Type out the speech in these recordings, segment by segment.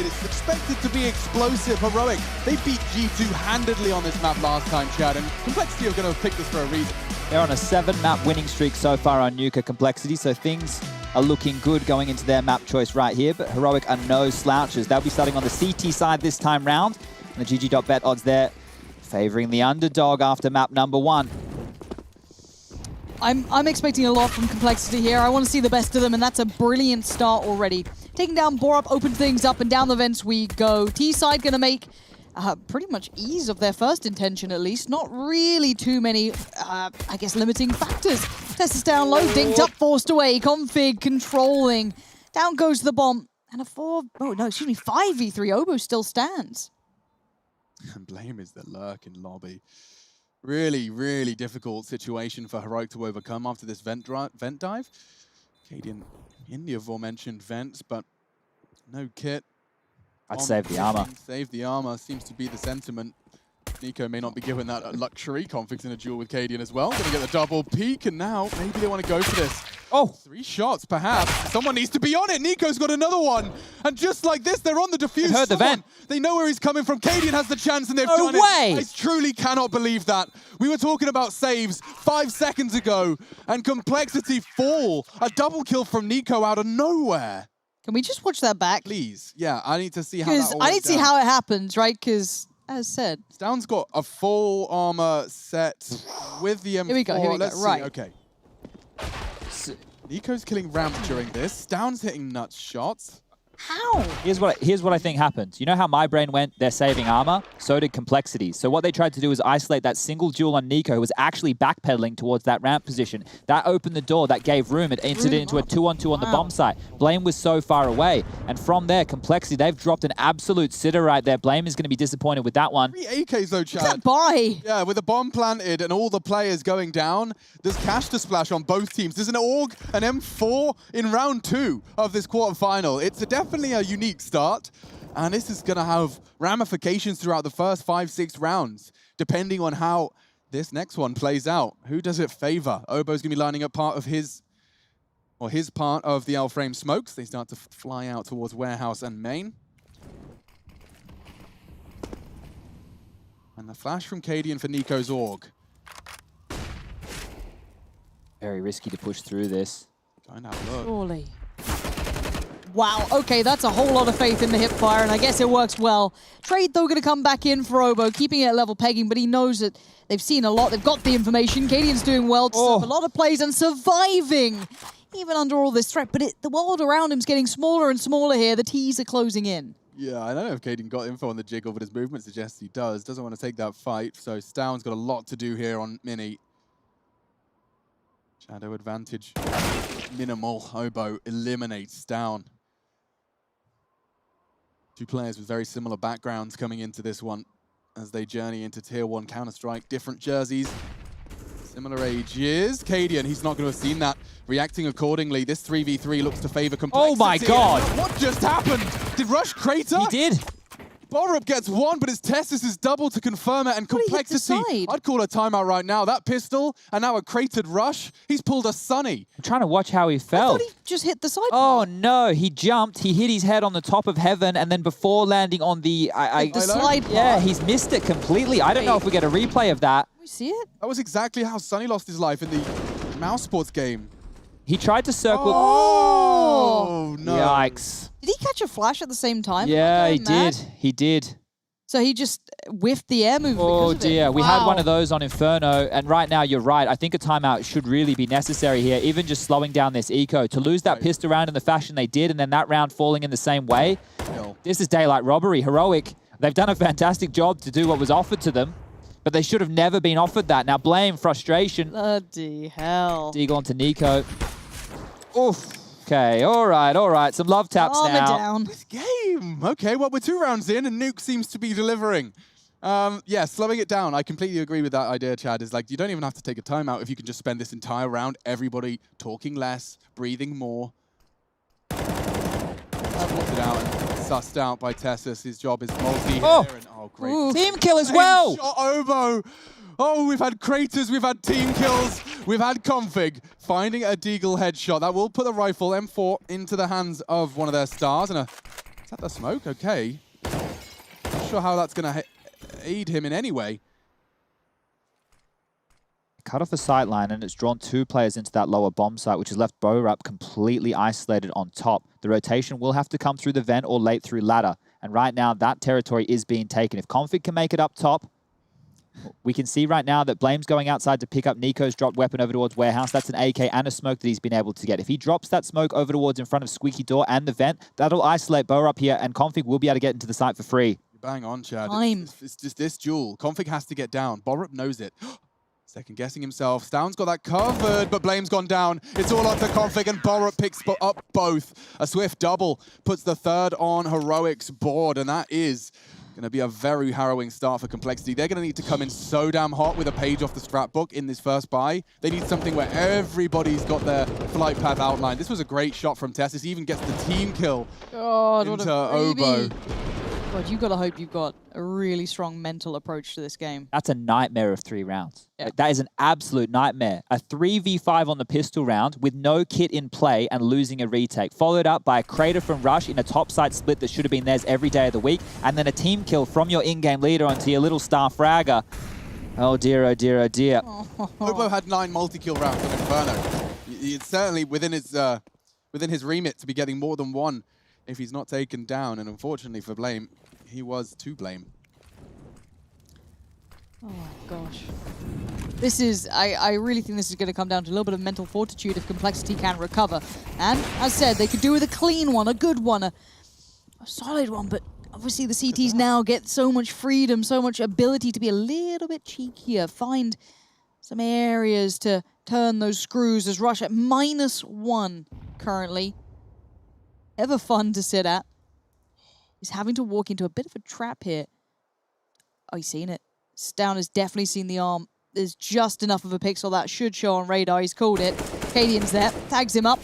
It's expected to be explosive, heroic. They beat G2 handedly on this map last time, Chad, and Complexity are going to pick this for a reason. They're on a 7-map winning streak so far on Nuke Complexity, so things are looking good going into their map choice right here, but Heroic are no slouches. They'll be starting on the CT side this time round, and the GG.bet odds there favoring the underdog after map number 1. I'm expecting a lot from Complexity here. I want to see the best of them, and that's a brilliant start already. Taking down Borup opens things up, and down the vents we go. T-side going to make pretty much ease of their first intention, at least. Not really too many, I guess, limiting factors. Test is down low, dinked up, forced away. Config controlling. Down goes the bomb. And a 5v3 Obo still stands. And Blame is the lurk in lobby. Really, really difficult situation for Heroic to overcome after this vent dive. Cadian in the aforementioned vents, but no kit. I'd save the armor. Save the armor seems to be the sentiment. Nico may not be given that luxury. Config's in a duel with Cadian as well. Gonna get the double peek, and now maybe they want to go for this. Oh! 3 shots, perhaps. Someone needs to be on it. Nico's got another one. And just like this, they're on the defuse. Heard the vent. They know where he's coming from. Cadian has the chance, and they've No done way. it. I truly cannot believe that. We were talking about saves 5 seconds ago, and Complexity fall. A double kill from Nico out of nowhere. Can we just watch that back? Please. Yeah, I need to see how that Because all I went need to see down. how it happens, right? Because, as said... Down's got a full armor set with the M4. Here we go, Let's see. right. Okay. Nico's killing ramp during this. Down's hitting nuts shots. How? Here's what I think happens. You know how my brain went, they're saving armor? So did Complexity. So what they tried to do was isolate that single duel on Nico, who was actually backpedaling towards that ramp position. That opened the door, that gave room. It entered it into a 2-on-2 on the bomb site. Blame was so far away. And from there, Complexity, they've dropped an absolute sitter right there. Blame is going to be disappointed with that one. 3 AKs though, Chad. What's that buy? Yeah, with a bomb planted and all the players going down, there's cash to splash on both teams. There's an AUG, an M4 in round 2 of this quarterfinal. It's definitely a unique start, and this is going to have ramifications throughout the first 5-6 rounds, depending on how this next one plays out. Who does it favor? Obo's going to be lining up part of his part of the L-frame smokes. They start to fly out towards warehouse and main. And the flash from Cadian for Nico's AUG. Very risky to push through this. Going to have a look. Surely. Wow, okay, that's a whole lot of faith in the hip fire, and I guess it works well. Trade, though, going to come back in for Obo, keeping it at level pegging, but he knows that they've seen a lot. They've got the information. Cadian's doing well to serve a lot of plays and surviving, even under all this threat. But the world around him's getting smaller and smaller here. The T's are closing in. Yeah, I don't know if Cadian got info on the jiggle, but his movement suggests he does. Doesn't want to take that fight, so Stown's got a lot to do here on Mini. Shadow advantage minimal. Obo eliminates Stown. 2 players with very similar backgrounds coming into this one as they journey into Tier 1 Counter-Strike. Different jerseys, similar ages. Cadian, he's not going to have seen that. Reacting accordingly, this 3v3 looks to favor Complexity. Oh my god! What just happened? Did Rush crater? He did. Borup gets 1, but his Testis is double to confirm it, and Complexity, I'd call a timeout right now. That pistol, and now a cratered Rush. He's pulled a Sunny. I'm trying to watch how he I fell. thought he just hit the side. Oh no, he jumped, he hit his head on the top of heaven, and then before landing on the... The slide yeah, part. he's missed it completely. I don't know if we get a replay of that. Can we see it? That was exactly how Sunny lost his life in the mouse sports game. He tried to circle... Oh, no. Yikes. Did he catch a flash at the same time? Yeah, he Am I mad? did. He did. So he just whiffed the air move Oh because of it. dear, we had Wow. one of those on Inferno, and right now you're right. I think a timeout should really be necessary here, even just slowing down this eco. To lose that pistol round in the fashion they did, and then that round falling in the same way, this is daylight robbery. Heroic, they've done a fantastic job to do what was offered to them, but they should have never been offered that. Now Blame, frustration. Bloody hell. Deagle onto Nico. Oof. Okay, all right. Some love taps Calm it now. down. This game. Okay, well, we're 2 rounds in, and Nuke seems to be delivering. Yeah, slowing it down. I completely agree with that idea, Chad. Is like, you don't even have to take a timeout if you can just spend this entire round, everybody talking less, breathing more. Spotted out and sussed out by Tessus. His job is multi. Oh. And, oh, great. Ooh. Team kill as well. Shot Obo. Oh, we've had craters, we've had team kills, we've had Config finding a Deagle headshot. That will put the rifle M4 into the hands of one of their stars, and a Is that the smoke? Okay. Not sure how that's going to aid him in any way. Cut off the sight line, and it's drawn 2 players into that lower bomb site, which has left Borup completely isolated on top. The rotation will have to come through the vent or late through ladder. And right now, that territory is being taken. If Config can make it up top, we can see right now that Blame's going outside to pick up Nico's dropped weapon over towards Warehouse. That's an AK and a smoke that he's been able to get. If he drops that smoke over towards in front of Squeaky Door and the vent, that'll isolate Borup here, and Config will be able to get into the site for free. Bang on, Chad. Time. It's just this duel. Config has to get down. Borup knows it. Second guessing himself. Stound's got that covered, but Blame's gone down. It's all onto Config, and Borup picks up both. A swift double puts the third on Heroic's board, and that is going to be a very harrowing start for Complexity. They're going to need to come in so damn hot with a page off the strat book in this first buy. They need something where everybody's got their flight path outlined. This was a great shot from Tessus. He even gets the team kill into Obo. God, you've got to hope you've got a really strong mental approach to this game. That's a nightmare of 3 rounds. Yeah. Like, that is an absolute nightmare. A 3v5 on the pistol round with no kit in play and losing a retake, followed up by a crater from Rush in a top side split that should have been theirs every day of the week, and then a team kill from your in-game leader onto your little star fragger. Oh dear, oh dear, oh dear. Obo had 9 multi-kill rounds on Inferno. It's certainly within his remit to be getting more than 1 if he's not taken down, and unfortunately for Blame, he was to blame. Oh gosh. This is, I really think this is going to come down to a little bit of mental fortitude if Complexity can recover. And, as said, they could do with a clean one, a good one, a solid one, but obviously the CTs now get so much freedom, so much ability to be a little bit cheekier, find some areas to turn those screws as Rush at -1 currently. Ever fun to sit at. He's having to walk into a bit of a trap here. Oh, he's seen it. Stound has definitely seen the arm. There's just enough of a pixel that should show on radar. He's called it. Cadian's there. Tags him up.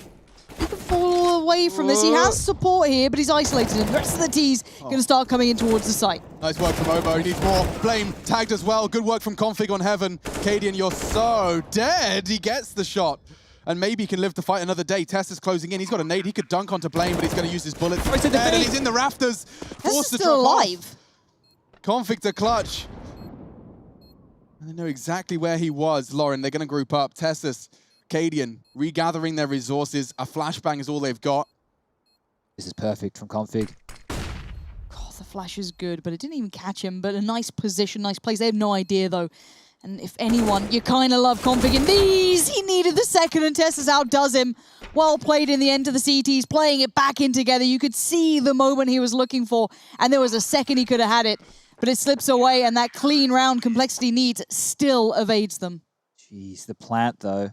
He can fall away from this. He has support here, but he's isolated him. The rest of the T's going to start coming in towards the site. Nice work from Obo. He needs more. Blame tagged as well. Good work from Config on Heaven. Cadian, you're so dead. He gets the shot. And maybe he can live to fight another day. Tess is closing in. He's got a nade. He could dunk onto Blame, but he's going to use his bullets. And he's in the rafters. Forced to still drop alive. off. Config to clutch. And they know exactly where he was. Lauren, they're going to group up. Tessus, Cadian, regathering their resources. A flashbang is all they've got. This is perfect from Config. God, the flash is good, but it didn't even catch him. But a nice position, nice place. They have no idea, though. And if anyone, you kind of love Config in these. He needed the second, and Tessus outdoes him. Well played in the end to the CTs, playing it back in together. You could see the moment he was looking for, and there was a second he could have had it, but it slips away, and that clean round Complexity needs still evades them. Jeez, the plant, though.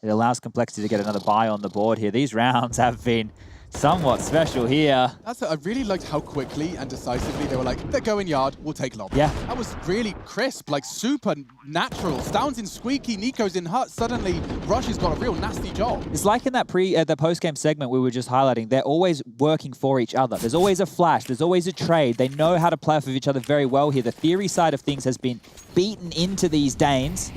It allows Complexity to get another buy on the board here. These rounds have been somewhat special here. I really liked how quickly and decisively they were like, they're going yard, we'll take lob. Yeah. That was really crisp, like super natural. Stound's in Squeaky, Nico's in Hut. Suddenly, Rush has got a real nasty job. It's like in that the post-game segment we were just highlighting, they're always working for each other. There's always a flash, there's always a trade. They know how to play off of each other very well here. The theory side of things has been beaten into these Danes.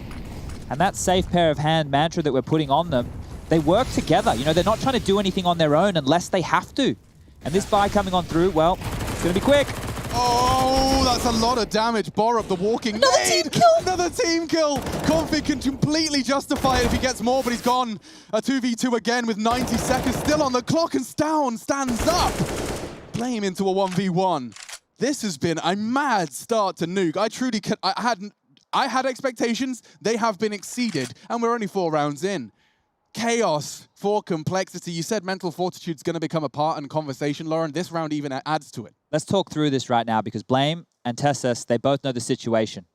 And that safe pair of hand mantra that we're putting on them, they work together. You know, they're not trying to do anything on their own unless they have to. And this buy coming on through, well, it's going to be quick. Oh, that's a lot of damage. Borup, the walking Another nade. team kill! Another team kill. Config can completely justify it if he gets more, but he's gone. A 2v2 again with 90 seconds still on the clock, and Stound stands up. Blame into a 1v1. This has been a mad start to Nuke. I truly can. I had expectations. They have been exceeded, and we're only 4 rounds in. Chaos for Complexity. You said mental fortitude is going to become a part in conversation, Lauren. This round even adds to it. Let's talk through this right now because Blame and Tessus, they both know the situation.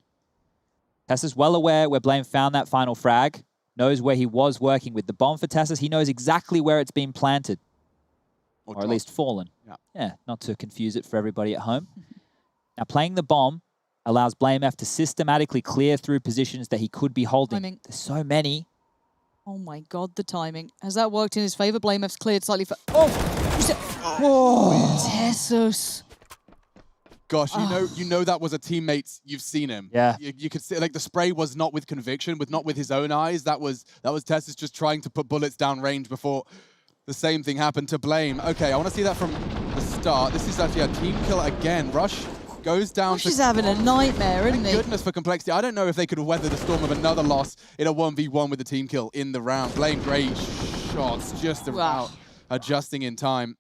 Tessus well aware where Blame found that final frag, knows where he was working with the bomb for Tessus. He knows exactly where it's been planted, or at least fallen. Yeah, not to confuse it for everybody at home. Now, playing the bomb allows Blame F to systematically clear through positions that he could be holding. There's so many. Oh my god, the timing. Has that worked in his favor? Blame F's cleared slightly for... Oh, Tessus. Gosh, you know that was a teammate. You've seen him. Yeah. You could see, like, the spray was not with conviction, not with his own eyes. That was Tessus just trying to put bullets down range before the same thing happened to Blame. Okay, I want to see that from the start. This is actually a team kill again. Rush goes down. Rush is having a nightmare, isn't he? Thank goodness for Complexity. I don't know if they could have weathered the storm of another loss in a 1v1 with the team kill in the round. Blame great shots just about adjusting in time.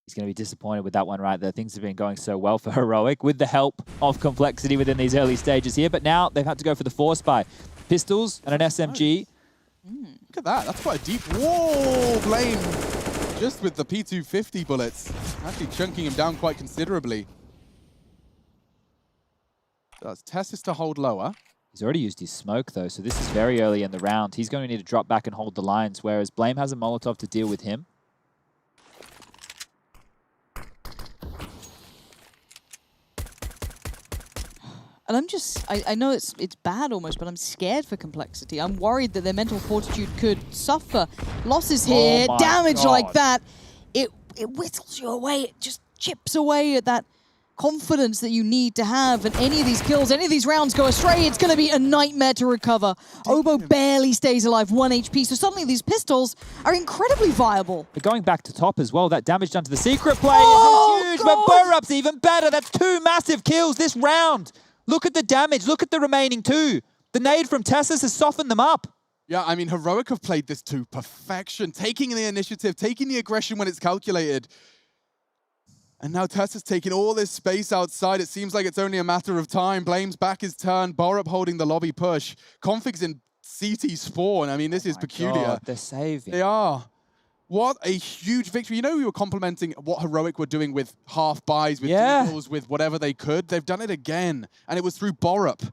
He's going to be disappointed with that one right there. Things have been going so well for Heroic with the help of Complexity within these early stages here. But now they've had to go for the force by pistols and an SMG. Look at that. That's quite a deep. Whoa, Blame. Just with the P250 bullets. Actually chunking him down quite considerably. Does Tessus to hold lower. He's already used his smoke, though, so this is very early in the round. He's going to need to drop back and hold the lines, whereas Blame has a Molotov to deal with him. And I'm just, I know it's bad almost, but I'm scared for Complexity. I'm worried that their mental fortitude could suffer losses here. Damage like that, it whittles you away. It just chips away at that confidence that you need to have. And any of these kills, any of these rounds go astray, it's going to be a nightmare to recover. Obo barely stays alive, 1 HP. So suddenly these pistols are incredibly viable. But going back to top as well, that damage done to the secret play is huge, but Burup's even better. That's 2 massive kills this round. Look at the damage. Look at the remaining 2. The nade from Tessus has softened them up. Yeah, I mean, Heroic have played this to perfection, taking the initiative, taking the aggression when it's calculated. And now Tessus taking all this space outside. It seems like it's only a matter of time. Blame's back his turn. Borup holding the lobby push. Config's in CT spawn. I mean, this is peculiar. God, they're saving. They are. What a huge victory. You know, we were complimenting what Heroic were doing with half buys, with deals, with whatever they could. They've done it again. And it was through Borup.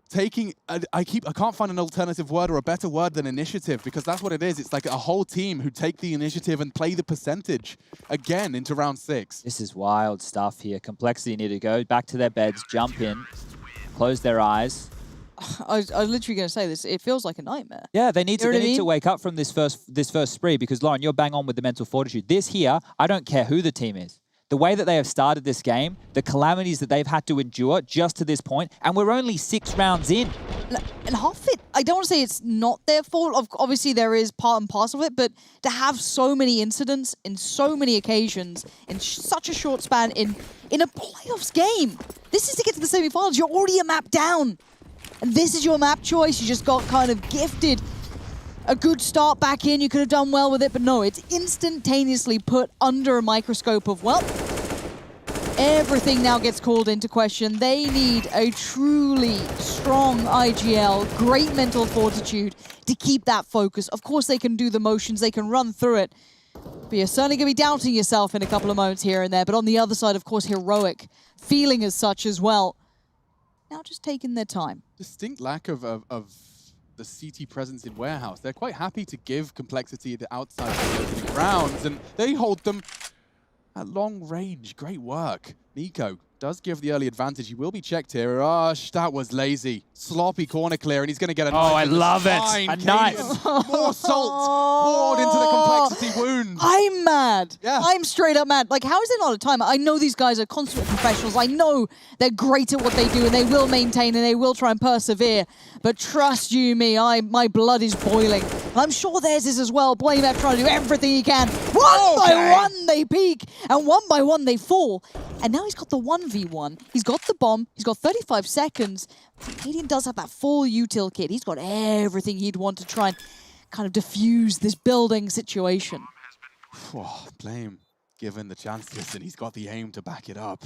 Taking, I can't find an alternative word or a better word than initiative, because that's what it is. It's like a whole team who take the initiative and play the percentage again into round 6. This is wild stuff here. Complexity need to go back to their beds, jump in, close their eyes. I was literally going to say this. It feels like a nightmare. Yeah, they need to wake up from this first spree, because Lauren, you're bang on with the mental fortitude. This here, I don't care who the team is. The way that they have started this game, the calamities that they've had to endure just to this point, and we're only 6 rounds in. And half it, I don't want to say it's not their fault. Obviously, there is part and parcel of it, but to have so many incidents in so many occasions in such a short span in a playoffs game, this is to get to the semifinals. You're already a map down. And this is your map choice. You just got kind of gifted a good start back in. You could have done well with it, but no, it's instantaneously put under a microscope of, well, everything now gets called into question. They need a truly strong IGL, great mental fortitude to keep that focus. Of course, they can do the motions, they can run through it, but you're certainly going to be doubting yourself in a couple of moments here and there. But on the other side, of course, Heroic, feeling as such as well. Now just taking their time. Distinct lack of the CT presence in Warehouse. They're quite happy to give Complexity the outside rounds, and they hold them at long range. Great work. Nico does give the early advantage. He will be checked here. Rush, that was lazy. Sloppy corner clear, and he's going to get a knife. Oh, I love it. A knife. More salt poured into the Complexity wound. I'm mad. Yeah. I'm straight up mad. Like, how is it not a timer? I know these guys are consummate professionals. I know they're great at what they do, and they will maintain, and they will try and persevere. But trust you me, my blood is boiling. And I'm sure theirs is as well. Blame F trying to do everything he can. One by one they peak, and one by one they fall. And now he's got the 1v1. He's got the bomb. He's got 35 seconds. Canadian does have that full util kit. He's got everything he'd want to try and kind of diffuse this building situation. Oh, Blame given the chances, and he's got the aim to back it up.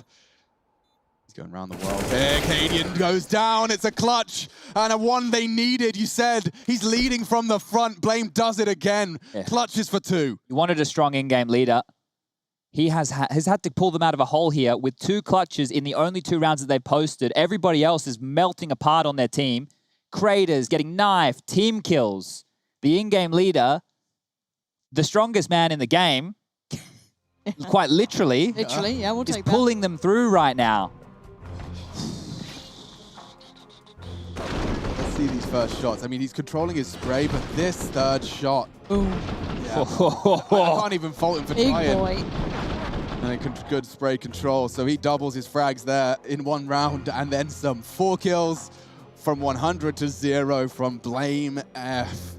He's going around the world here. Canadian goes down. It's a clutch and a one they needed. You said he's leading from the front. Blame does it again. Yeah. Clutches for 2. You wanted a strong in-game leader. He has had to pull them out of a hole here with 2 clutches in the only 2 rounds that they've posted. Everybody else is melting apart on their team. Craters getting knifed, team kills. The in-game leader, the strongest man in the game, quite literally, yeah, we'll take that. Is pulling them through right now. Let's see these first shots. I mean, he's controlling his spray, but this third shot. Boom. Yeah. I can't even fault him for trying. Big boy. And good spray control, so he doubles his frags there in 1 round and then some. 4 kills from 100 to 0 from Blame F.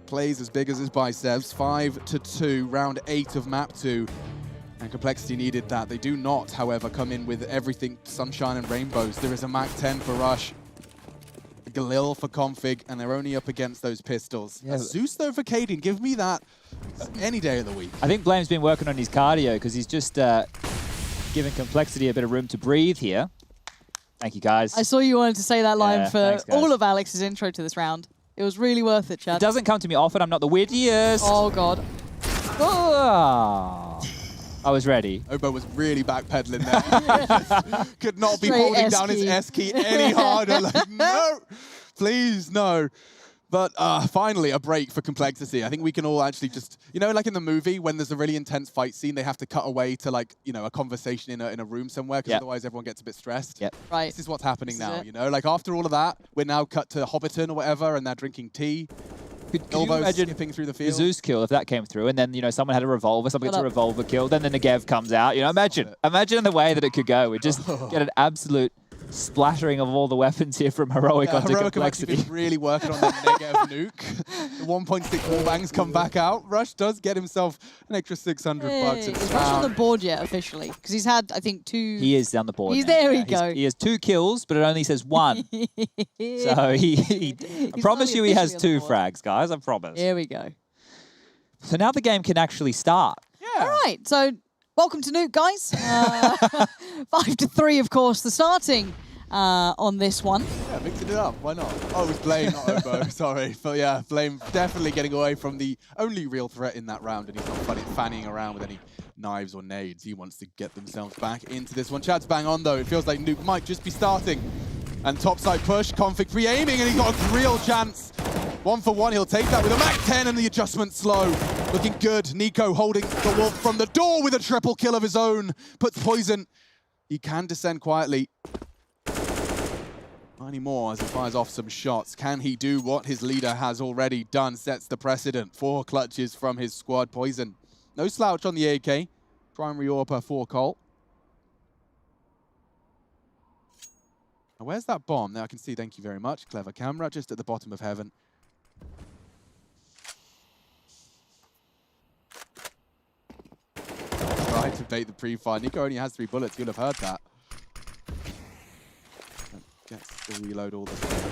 Plays as big as his biceps. 5-2, round 8 of map 2. And Complexity needed that. They do not, however, come in with everything sunshine and rainbows. There is a Mac 10 for Rush, a Galil for Config, and they're only up against those pistols. Yeah. Zeus, though, for Kaden, give me that any day of the week. I think Blame's been working on his cardio because he's just giving Complexity a bit of room to breathe here. Thank you, guys. I saw you wanted to say that line Yeah, for thanks, guys. all of Alex's intro to this round. It was really worth it, Chad. It doesn't come to me often. I'm not the wittiest. Oh, God. Oh. I was ready. Obo was really backpedaling there. Could not be Straight holding S down his key. S key any harder. Like, no, please, no. But finally, a break for Complexity. I think we can all actually just, you know, like in the movie, when there's a really intense fight scene, they have to cut away to, like, you know, a conversation in a room somewhere, because otherwise everyone gets a bit stressed. Yep. Right. This is what's happening This is now, it. you know? Like, after all of that, we're now cut to Hobbiton or whatever, and they're drinking tea. Could you Elbows imagine skipping through the the field. Zeus kill if that came through, and then, you know, someone had a revolver, someone gets a Shut up. revolver kill, then the Negev comes out. You know, imagine the way that it could go. We just get an absolute splattering of all the weapons here from Heroic onto Heroic have actually Complexity. been really working on that Negev nuke. The 1.6 wall bangs come back out. Rush does get himself an extra 600 bucks. Hey, And is Rush on the board yet, officially? Because he's had, I think, 2... He is down the board. He's now. there we Yeah, go. He has 2 kills, but it only says 1. So I He's promise not you he has officially 2 on the board. frags, guys. I promise. Here we go. So now the game can actually start. Yeah. All right, so welcome to Nuke, guys. 5-3, of course, the starting on this one. Yeah, mixing it up. Why not? Oh, it was Blame, not Obo. Sorry. But yeah, Blame definitely getting away from the only real threat in that round, and he's not fanning around with any knives or nades. He wants to get themselves back into this one. Chad's bang on, though. It feels like Nuke might just be starting. And topside push, Config pre-aiming, and he's got a real chance. 1 for 1, he'll take that with a Mac 10 and the adjustment slow. Looking good. Nico holding the wolf from the door with a triple kill of his own. Puts poison. He can descend quietly. Not anymore as he fires off some shots. Can he do what his leader has already done? Sets the precedent. 4 clutches from his squad. Poison. No slouch on the AK. Primary AWP for Colt. Now, where's that bomb? Now I can see, thank you very much. Clever camera, just at the bottom of heaven. Tried to bait the pre-fire. Nico only has 3 bullets. You'll have heard that. Gets the reload all the time.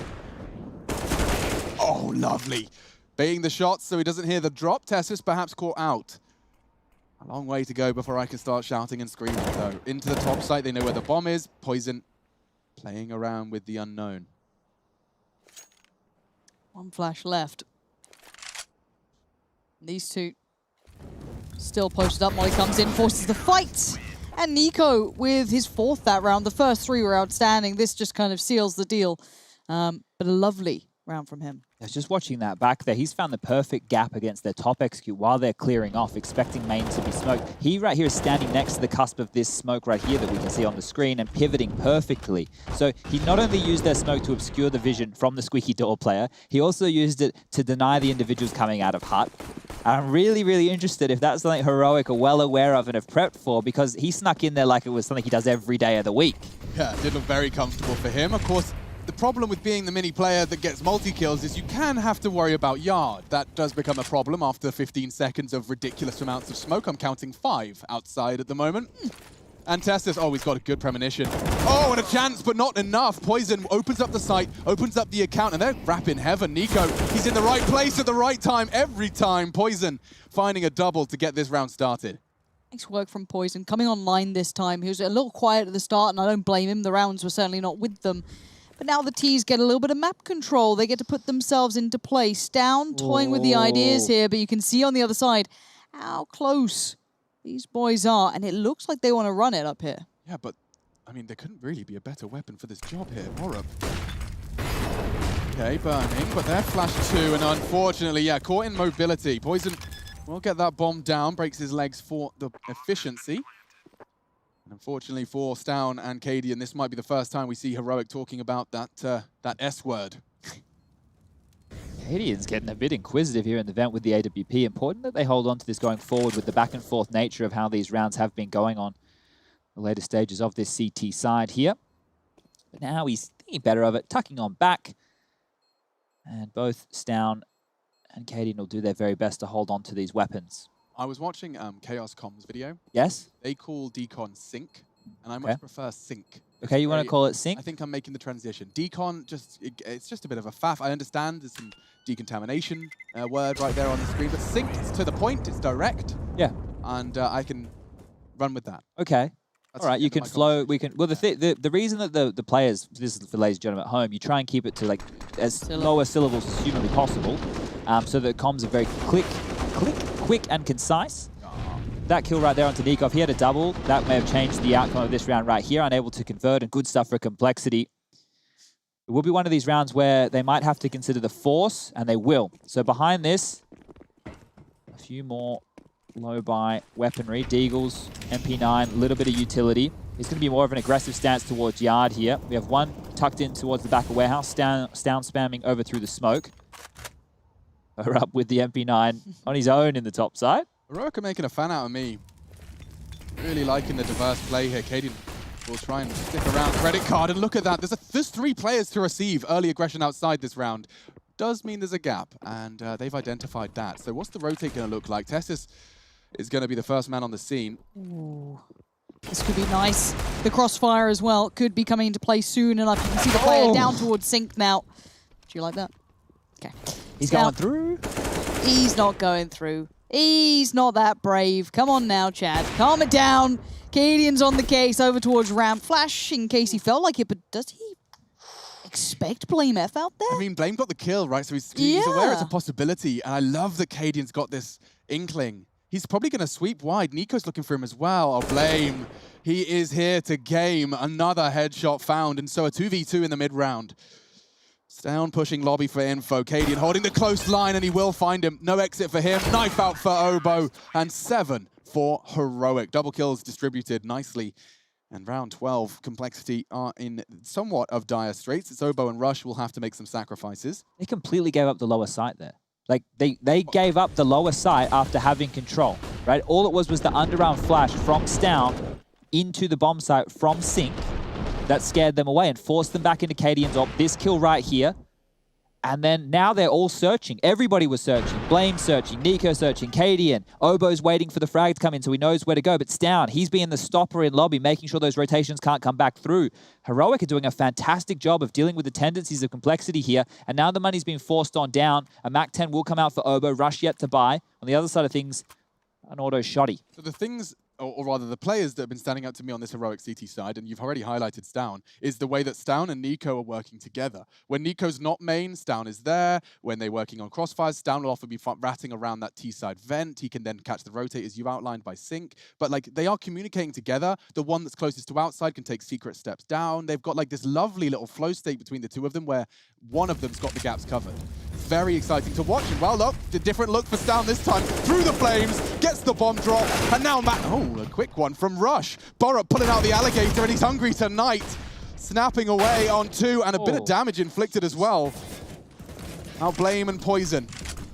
Oh, lovely. Baiting the shots so he doesn't hear the drop. Tessus perhaps caught out. A long way to go before I can start shouting and screaming, though. Into the top site. They know where the bomb is. Poison playing around with the unknown. 1 flash left. These 2 still posted up. Molly comes in, forces the fight. And Nico with his 4th that round. The first 3 were outstanding. This just kind of seals the deal. But a lovely round from him. I was just watching that back there. He's found the perfect gap against their top execute while they're clearing off, expecting main to be smoked. He right here is standing next to the cusp of this smoke right here that we can see on the screen and pivoting perfectly. So he not only used their smoke to obscure the vision from the squeaky door player, he also used it to deny the individuals coming out of hut. I'm really, really interested if that's something Heroic are well aware of and have prepped for, because he snuck in there like it was something he does every day of the week. Yeah, it did look very comfortable for him. Of course, the problem with being the mini player that gets multi-kills is you can have to worry about yard. That does become a problem after 15 seconds of ridiculous amounts of smoke. I'm counting 5 outside at the moment. And Tessus, oh, he's got a good premonition. Oh, and a chance, but not enough. Poison opens up the site, opens up the account, and they're wrapping heaven. Nico, he's in the right place at the right time every time. Poison finding a double to get this round started. Nice work from Poison. Coming online this time. He was a little quiet at the start, and I don't blame him. The rounds were certainly not with them. But now the T's get a little bit of map control. They get to put themselves into place. Down, toying with the ideas here, but you can see on the other side how close these boys are. And it looks like they want to run it up here. Yeah, but, I mean, there couldn't really be a better weapon for this job here. Orup. Okay, burning, but they're flash 2, and unfortunately, yeah, caught in mobility. Poison will get that bomb down, breaks his legs for the efficiency. And unfortunately for Stown and Cadian, this might be the first time we see Heroic talking about that S word. Cadian's getting a bit inquisitive here in the vent with the AWP. Important that they hold on to this going forward with the back and forth nature of how these rounds have been going on the later stages of this CT side here. But now he's thinking better of it, tucking on back. And both Stown and Cadian will do their very best to hold on to these weapons. I was watching Chaos Com's video. Yes? They call decon sync, and I much prefer sync. Okay, you want to call it sync? I think I'm making the transition. Decon, it's just a bit of a faff. I understand there's some decontamination word right there on the screen, but sync is to the point, it's direct. Yeah. And I can run with that. Okay. That's all right, you can flow. We can. Well, the reason that the players, this is for ladies and gentlemen at home, you try and keep it to like as lower syllables as humanly possible, so that comms are very quick and concise. That kill right there onto Nikov, he had a double. That may have changed the outcome of this round right here. Unable to convert, and good stuff for Complexity. It will be one of these rounds where they might have to consider the force, and they will. So behind this, a few more low-buy weaponry. Deagles, MP9, a little bit of utility. It's going to be more of an aggressive stance towards Yard here. We have one tucked in towards the back of Warehouse, down spamming over through the smoke. We're up with the MP9 on his own in the top side. Heroic are making a fan out of me. Really liking the diverse play here. Cadian will try and stick around credit card, and look at that. There's 3 players to receive early aggression outside this round. Does mean there's a gap, and they've identified that. So what's the rotate going to look like? Tessus is going to be the first man on the scene. Ooh. This could be nice. The crossfire as well could be coming into play soon enough. You can see the player down towards Sync now. Do you like that? Okay. He's going through. He's not going through. He's not that brave. Come on now, Chad. Calm it down. Cadian's on the case over towards Ramp. Flash in case he felt like it, but does he expect Blame F out there? I mean, Blame got the kill, right? So he's aware it's a possibility, and I love that Cadian's got this inkling. He's probably going to sweep wide. Nico's looking for him as well. Oh, Blame. He is here to game. Another headshot found, and so a 2v2 in the mid-round. Down pushing lobby for info. Cadian holding the close line, and he will find him. No exit for him. Knife out for Obo, and 7 for Heroic. Double kills distributed nicely. And round 12, Complexity are in somewhat of dire straits. It's Obo and Rush will have to make some sacrifices. They completely gave up the lower site there. Like, they gave up the lower site after having control, right? All it was the underarm flash from Stown into the bomb site from Sync. That scared them away and forced them back into Cadian's op. This kill right here. And then now they're all searching. Everybody was searching. Blame searching. Nico searching. Cadian. Obo's waiting for the frag to come in so he knows where to go. But Stown, he's being the stopper in lobby, making sure those rotations can't come back through. Heroic are doing a fantastic job of dealing with the tendencies of Complexity here. And now the money's being forced on down. A MAC-10 will come out for Obo. Rush yet to buy. On the other side of things, an auto shotty. So the things, or rather the players that have been standing out to me on this Heroic CT side, and you've already highlighted Stown, is the way that Stown and Nico are working together. When Nico's not main, Stown is there. When they're working on crossfires, Stown will often be ratting around that T-side vent. He can then catch the rotate as you outlined by Sync. But like they are communicating together. The one that's closest to outside can take secret steps down. They've got like this lovely little flow state between the two of them where one of them's got the gaps covered. Very exciting to watch. And well, look, the different look for Stown this time. Through the flames, gets the bomb drop, and now Matt, a quick one from Rush. Borup pulling out the alligator, and he's hungry tonight. Snapping away on 2, and a bit of damage inflicted as well. Now Blame and Poison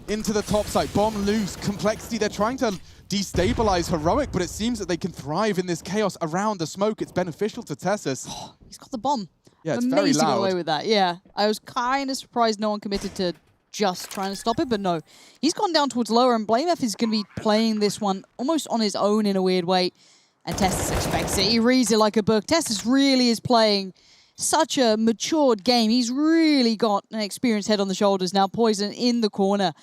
into the top side. Bomb loose. Complexity, they're trying to destabilize Heroic, but it seems that they can thrive in this chaos around the smoke. It's beneficial to Tessus. He's got the bomb. Yeah, it's amazing very loud. away with that. Yeah, I was kind of surprised no one committed to just trying to stop it, but no. He's gone down towards lower, and BlameF is going to be playing this one almost on his own in a weird way. And Tessus expects it. He reads it like a book. Tessus really is playing such a matured game. He's really got an experienced head on the shoulders now. Poison in the corner.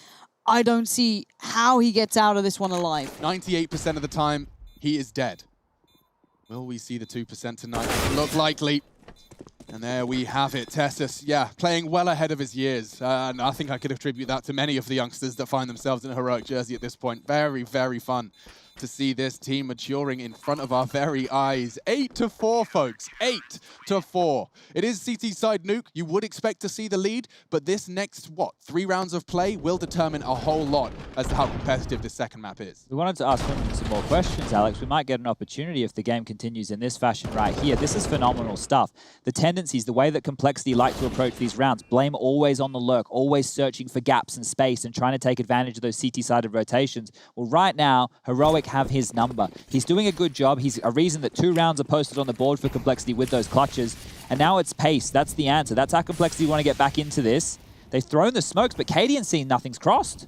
I don't see how he gets out of this one alive. 98% of the time, he is dead. Will we see the 2% tonight? Doesn't look likely. And there we have it. Tessus, yeah, playing well ahead of his years. And I think I could attribute that to many of the youngsters that find themselves in a Heroic jersey at this point. Very, very fun to see this team maturing in front of our very eyes. 8-4, folks. 8-4. It is CT side Nuke. You would expect to see the lead, but this next, 3 rounds of play will determine a whole lot as to how competitive this second map is. We wanted to ask him some more questions, Alex. We might get an opportunity if the game continues in this fashion right here. This is phenomenal stuff. The tendencies, the way that Complexity like to approach these rounds, Blame always on the lurk, always searching for gaps and space and trying to take advantage of those CT-sided rotations. Well, right now, Heroic have his number. He's doing a good job. He's a reason that 2 rounds are posted on the board for Complexity with those clutches. And now it's pace. That's the answer. That's how Complexity want to get back into this. They've thrown the smokes, but Cadian's seen nothing's crossed.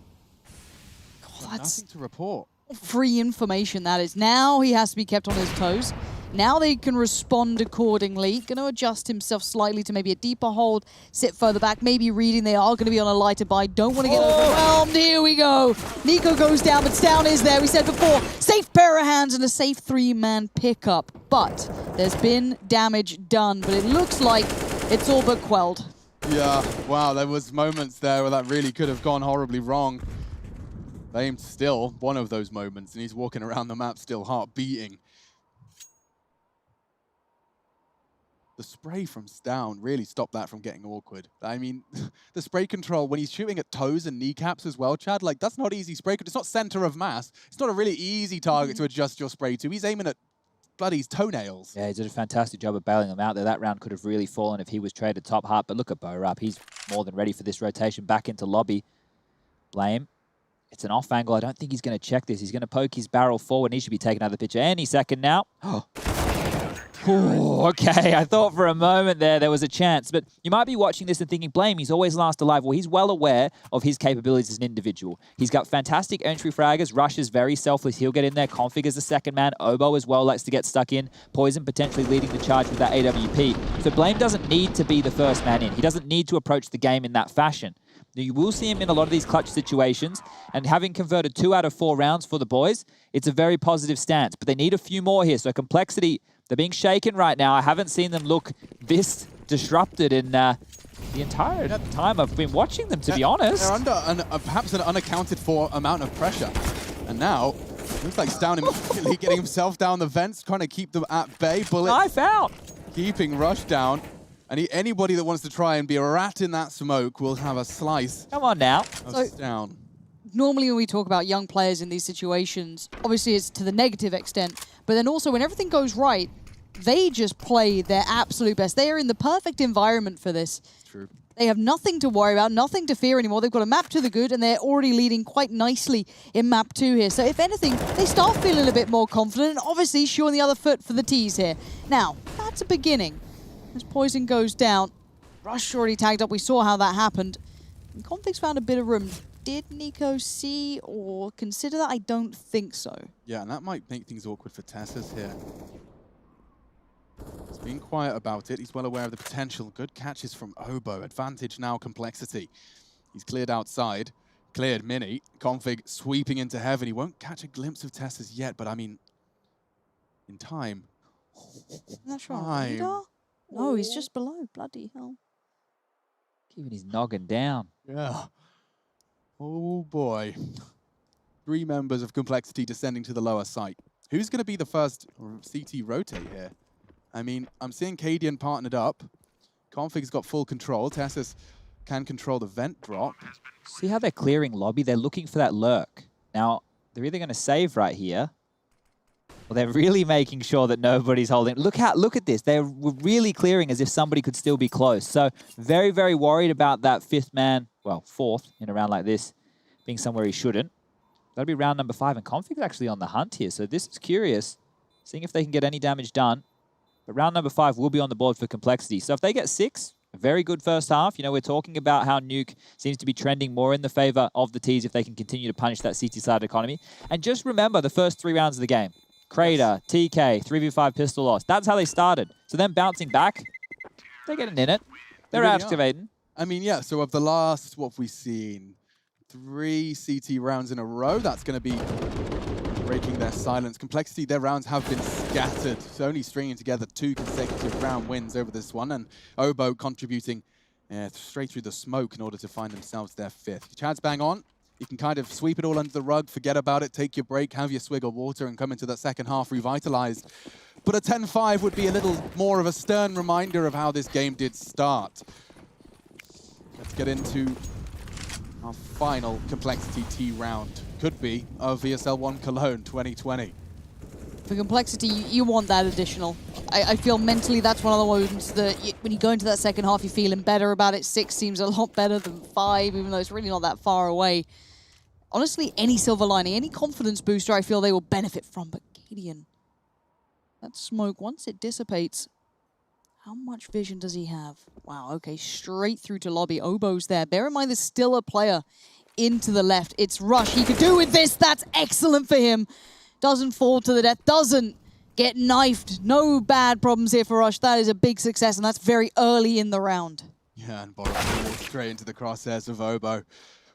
Nothing to report. Free information, that is. Now he has to be kept on his toes. Now they can respond accordingly. Going to adjust himself slightly to maybe a deeper hold, sit further back, maybe reading they are going to be on a lighter buy. Don't want to get overwhelmed. Here we go. Nico goes down, but Stown is there. We said before, safe pair of hands and a safe 3-man pickup. But there's been damage done, but it looks like it's all but quelled. Yeah, wow, there was moments there where that really could have gone horribly wrong. Blame's still one of those moments, and he's walking around the map still heart beating. The spray from Stown really stopped that from getting awkward. I mean, the spray control, when he's shooting at toes and kneecaps as well, Chad, like, that's not easy spray. It's not center of mass. It's not a really easy target to adjust your spray to. He's aiming at bloody toenails. Yeah, he did a fantastic job of bailing them out there. That round could have really fallen if he was traded top heart. But look at Borap. He's more than ready for this rotation back into lobby. Blame. It's an off angle. I don't think he's going to check this. He's going to poke his barrel forward. And he should be taking out the picture any second now. Ooh, okay, I thought for a moment there was a chance, but you might be watching this and thinking, Blame, he's always last alive. Well, he's well aware of his capabilities as an individual. He's got fantastic entry fraggers. Rush is very selfless. He'll get in there. Config as the second man. Obo as well likes to get stuck in. Poison potentially leading the charge with that AWP. So Blame doesn't need to be the first man in. He doesn't need to approach the game in that fashion. Now, you will see him in a lot of these clutch situations, and having converted 2 out of 4 rounds for the boys, it's a very positive stance, but they need a few more here. So Complexity, they're being shaken right now. I haven't seen them look this disrupted in the entire time I've been watching them, to be honest. They're under perhaps an unaccounted for amount of pressure. And now, looks like Stown immediately getting himself down the vents, trying to keep them at bay. Bullets Knife out. Keeping Rush down. And anybody that wants to try and be a rat in that smoke will have a slice. Come on now. Of Stown. Normally when we talk about young players in these situations, obviously it's to the negative extent, but then also when everything goes right, they just play their absolute best. They are in the perfect environment for this. True. They have nothing to worry about, nothing to fear anymore. They've got a map to the good, and they're already leading quite nicely in map 2 here. So if anything, they start feeling a bit more confident, and obviously showing the other foot for the tees here. Now, that's a beginning. As Poison goes down, Rush already tagged up. We saw how that happened. And Config's found a bit of room. Did Nico see or consider that? I don't think so. Yeah, and that might make things awkward for Tessus here. He's being quiet about it. He's well aware of the potential. Good catches from Obo. Advantage now, Complexity. He's cleared outside. Cleared Mini. Config sweeping into heaven. He won't catch a glimpse of Tessus yet, but I mean, in time. That's right. Radar? No, he's just below. Bloody hell. Keeping his noggin down. Yeah. Oh boy. 3 members of Complexity descending to the lower site. Who's going to be the first CT rotate here? I mean, I'm seeing Cadian partnered up. Config's got full control. Tessus can control the vent drop. See how they're clearing lobby? They're looking for that lurk. Now, they're either going to save right here, or they're really making sure that nobody's holding. Look at this. They're really clearing as if somebody could still be close. So very, very worried about that 5th man, well, 4th in a round like this, being somewhere he shouldn't. That'll be round number 5, and Config's actually on the hunt here. So this is curious, seeing if they can get any damage done. But round number 5 will be on the board for Complexity. So if they get 6, a very good first half. You know, we're talking about how Nuke seems to be trending more in the favor of the T's if they can continue to punish that CT-side economy. And just remember the first 3 rounds of the game. Crater, TK, 3v5 pistol loss. That's how they started. So then bouncing back, they're getting in it. They're really activating. I mean, yeah, so of the last, what have we seen? 3 CT rounds in a row. That's going to be breaking their silence. Complexity, their rounds have been scattered. It's only stringing together 2 consecutive round wins over this one. And Obo contributing straight through the smoke in order to find themselves their 5th. Chad's bang on. You can kind of sweep it all under the rug, forget about it, take your break, have your swig of water, and come into that second half revitalized. But a 10-5 would be a little more of a stern reminder of how this game did start. Let's get into our final Complexity T round. Could be of ESL 1 Cologne 2020. For Complexity, you want that additional. I feel mentally that's one of the ones that when you go into that second half, you're feeling better about it. 6 seems a lot better than 5, even though it's really not that far away. Honestly, any silver lining, any confidence booster, I feel they will benefit from. But Cadian, that smoke, once it dissipates, how much vision does he have? Wow, okay, straight through to lobby. Obo's there. Bear in mind, there's still a player into the left. It's Rush. He could do with this. That's excellent for him. Doesn't fall to the death. Doesn't get knifed. No bad problems here for Rush. That is a big success, and that's very early in the round. Yeah, and Boris walks straight into the crosshairs of Obo.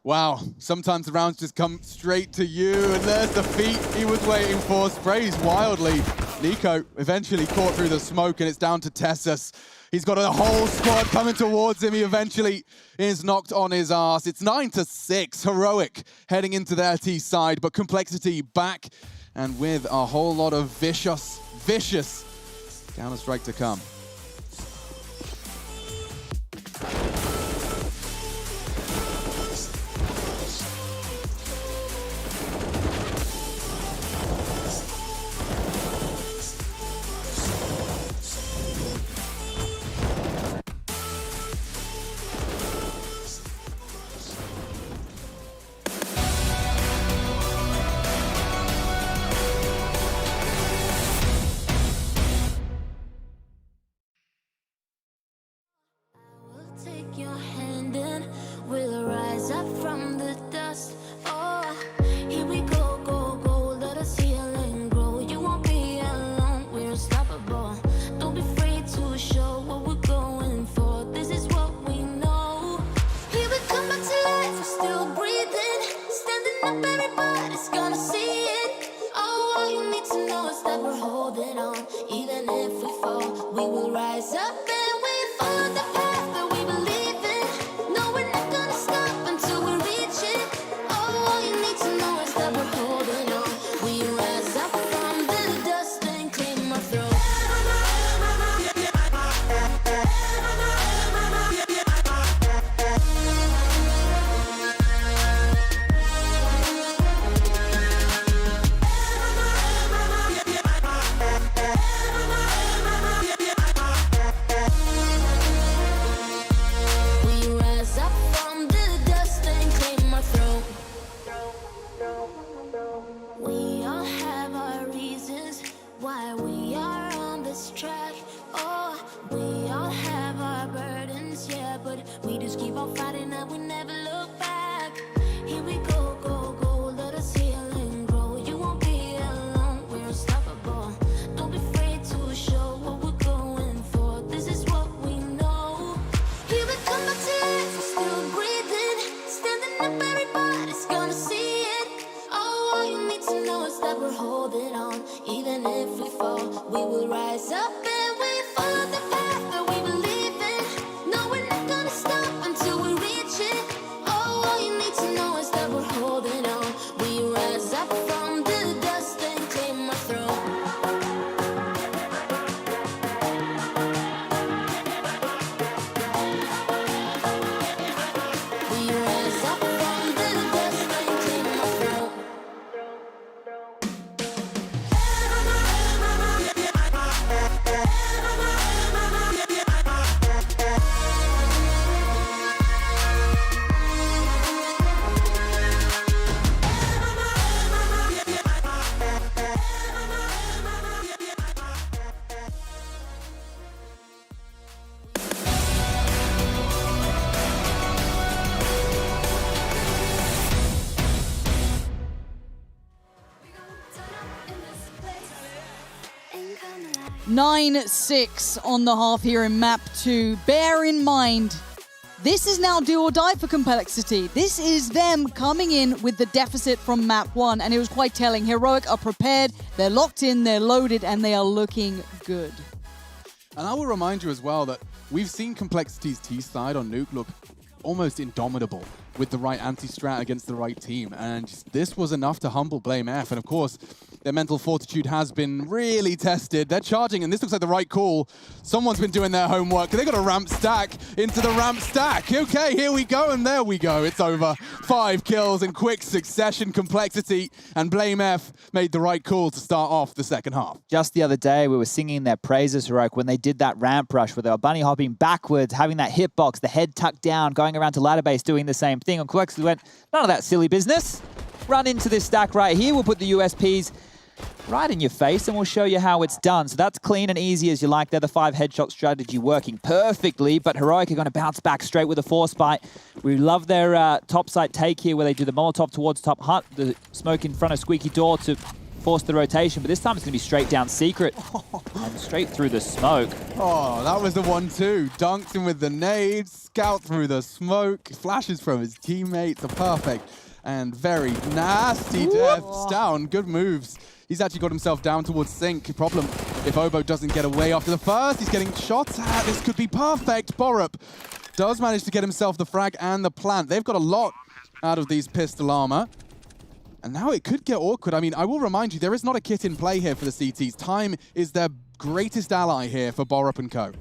Wow, sometimes the rounds just come straight to you, and there's the feat he was waiting for. Sprays wildly. Nico eventually caught through the smoke, and it's down to Tessus. He's got a whole squad coming towards him. He eventually is knocked on his ass. It's 9-6, Heroic heading into their T side, but Complexity back, and with a whole lot of vicious Counter-Strike to come. Take your hand and we'll rise up from the dust. Oh, here we go, go, go. Let us heal and grow. You won't be alone. We're unstoppable. Don't be afraid to show what we're going for. This is what we know. Here we come back to life. We're still breathing. Standing up, everybody's gonna see it. Oh, all you need to know is that we're holding on. Even if we fall, we will rise up and we follow the path. Nine 6 on the half here in map 2. Bear in mind, this is now do or die for Complexity. This is them coming in with the deficit from map 1, and it was quite telling. Heroic are prepared, they're locked in, they're loaded, and they are looking good. And I will remind you as well that we've seen Complexity's T side on Nuke look almost indomitable with the right anti-strat against the right team, and this was enough to humble Blame F. And of course, their mental fortitude has been really tested. They're charging, and this looks like the right call. Someone's been doing their homework. They got a ramp stack into the ramp stack. Okay, here we go, and there we go. It's over. 5 kills in quick succession. Complexity and Blame F made the right call to start off the second half. Just the other day, we were singing their praises, Heroic, when they did that ramp rush where they were bunny hopping backwards, having that hitbox, the head tucked down, going around to ladder base, doing the same thing. And Complexity went, none of that silly business. Run into this stack right here. We'll put the USPs right in your face, and we'll show you how it's done. So that's clean and easy as you like. They're the 5 headshot strategy working perfectly, but Heroic are going to bounce back straight with a force bite. We love their top site take here where they do the Molotov towards top hut, the smoke in front of Squeaky Door to force the rotation, but this time it's going to be straight down Secret and straight through the smoke. Oh, that was the 1-2. Dunked him with the nades, scout through the smoke, flashes from his teammates, a perfect and very nasty deaths down. Good moves. He's actually got himself down towards Sync. Problem if Obo doesn't get away after the first, he's getting shots at. This could be perfect. Borup does manage to get himself the frag and the plant. They've got a lot out of these pistol armor. And now it could get awkward. I mean, I will remind you, there is not a kit in play here for the CTs. Time is their greatest ally here for Borup and co.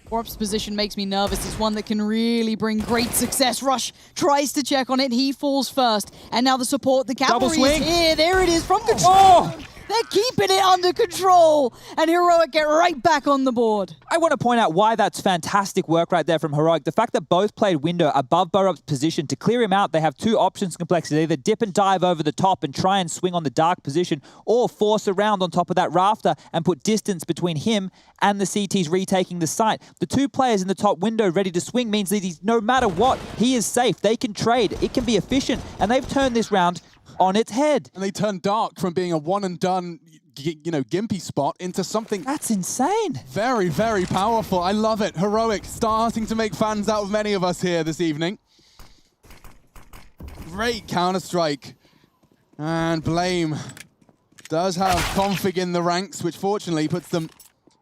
Borup's position makes me nervous. It's one that can really bring great success. Rush tries to check on it. He falls first. And now the support, the cavalry is here. There it is from control. Oh! They're keeping it under control. And Heroic get right back on the board. I want to point out why that's fantastic work right there from Heroic. The fact that both played window above Borup's position. To clear him out, they have 2 options in Complexity. They either dip and dive over the top and try and swing on the dark position, or force around on top of that rafter and put distance between him and the CTs retaking the site. The 2 players in the top window ready to swing means that no matter what, he is safe. They can trade. It can be efficient. And they've turned this round on its head. And they turn dark from being a one-and-done, gimpy spot into something... That's insane. Very, very powerful. I love it. Heroic starting to make fans out of many of us here this evening. Great Counter-Strike. And Blame does have config in the ranks, which fortunately puts them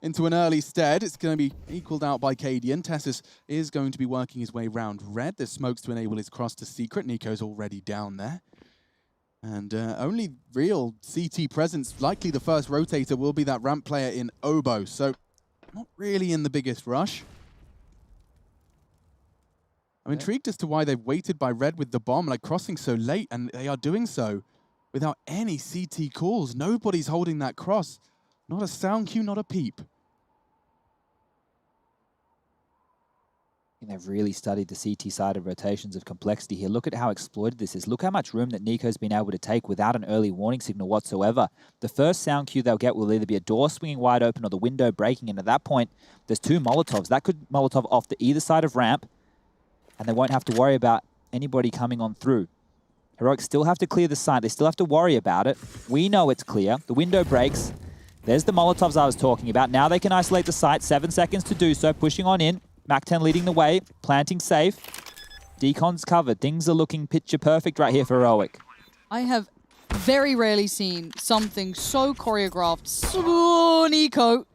into an early stead. It's going to be equaled out by Cadian. Tessus is going to be working his way round red. There's smokes to enable his cross to Secret. Nico's already down there. And only real CT presence, likely the first rotator, will be that ramp player in Obo. So not really in the biggest rush. I'm intrigued as to why they've waited by red with the bomb, like crossing so late, and they are doing so without any CT calls. Nobody's holding that cross. Not a sound cue, not a peep. They've really studied the CT side of rotations of Complexity here. Look at how exploited this is. Look how much room that Nico's been able to take without an early warning signal whatsoever. The first sound cue they'll get will either be a door swinging wide open or the window breaking, and at that point, there's 2 Molotovs. That could Molotov off to either side of ramp, and they won't have to worry about anybody coming on through. Heroic still have to clear the site. They still have to worry about it. We know it's clear. The window breaks. There's the Molotovs I was talking about. Now they can isolate the site. 7 seconds to do so. Pushing on in. Mac-10 leading the way, planting safe. Decon's covered. Things are looking picture perfect right here for Heroic. I have very rarely seen something so choreographed. So Nico.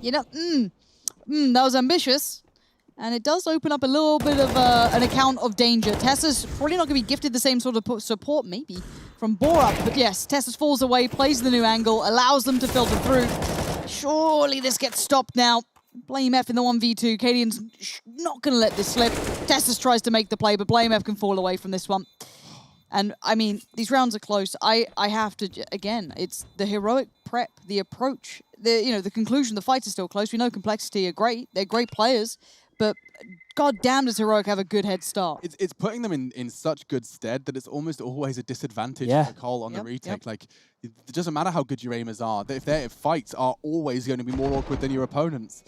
You know, that was ambitious. And it does open up a little bit of an account of danger. Tessa's probably not going to be gifted the same sort of support, maybe, from Borup. But yes, Tessa's falls away, plays the new angle, allows them to filter through. Surely this gets stopped now. Blame F in the 1v2. Cadian's not going to let this slip. Tessus tries to make the play, but Blame F can fall away from this one. And, I mean, these rounds are close. I have to, again, it's the Heroic prep, the approach, the conclusion. The fights are still close. We know Complexity are great. They're great players. But god damn does Heroic have a good head start. It's putting them in such good stead that it's almost always a disadvantage for Cole on the retake. Like, it doesn't matter how good your aimers are. If their fights are always going to be more awkward than your opponents.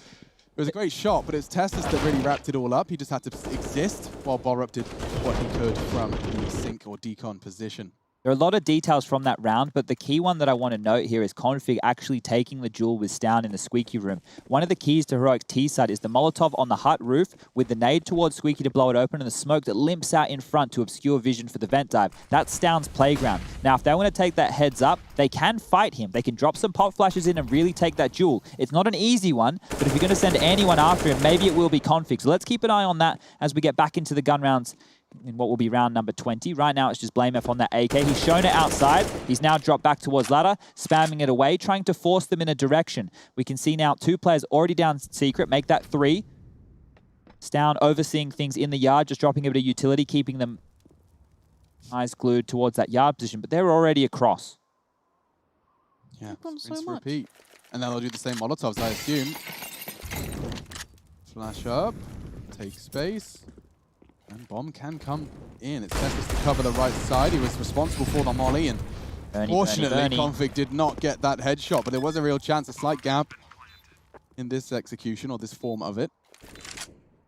It was a great shot, but it's Tessus that really wrapped it all up. He just had to exist while Borup did what he could from the sync or decon position. There are a lot of details from that round, but the key one that I want to note here is Config actually taking the duel with Stown in the Squeaky room. One of the keys to Heroic's T-side is the Molotov on the hut roof with the nade towards Squeaky to blow it open and the smoke that limps out in front to obscure vision for the vent dive. That's Stown's playground. Now, if they want to take that heads up, they can fight him. They can drop some pop flashes in and really take that duel. It's not an easy one, but if you're going to send anyone after him, maybe it will be Config. So let's keep an eye on that as we get back into the gun rounds in what will be round number 20. Right now, it's just Blame F on that AK. He's shown it outside. He's now dropped back towards ladder, spamming it away, trying to force them in a direction. We can see now 2 players already down Secret, make that 3. Stown overseeing things in the yard, just dropping a bit of utility, keeping them eyes glued towards that yard position, but they're already across. Yeah, rinse, repeat. And then they'll do the same Molotovs, I assume. Flash up, take space. And bomb can come in. It's Tessus to cover the right side. He was responsible for the molly, and Fortunately, Config did not get that headshot, but there was a real chance, a slight gap in this execution, or this form of it.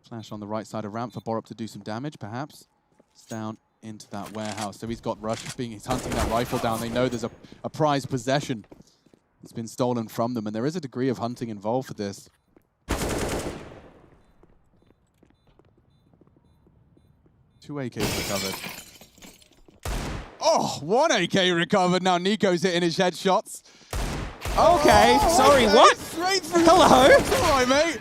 Flash on the right side of ramp for Borup to do some damage, perhaps. It's down into that warehouse. So he's got Rush, he's hunting that rifle down. They know there's a prized possession that's been stolen from them, and there is a degree of hunting involved for this. Two AKs recovered. Oh, one AK recovered. Now Nico's hitting his headshots. Okay, sorry, okay. what? Straight through. Hello? That's all right, mate.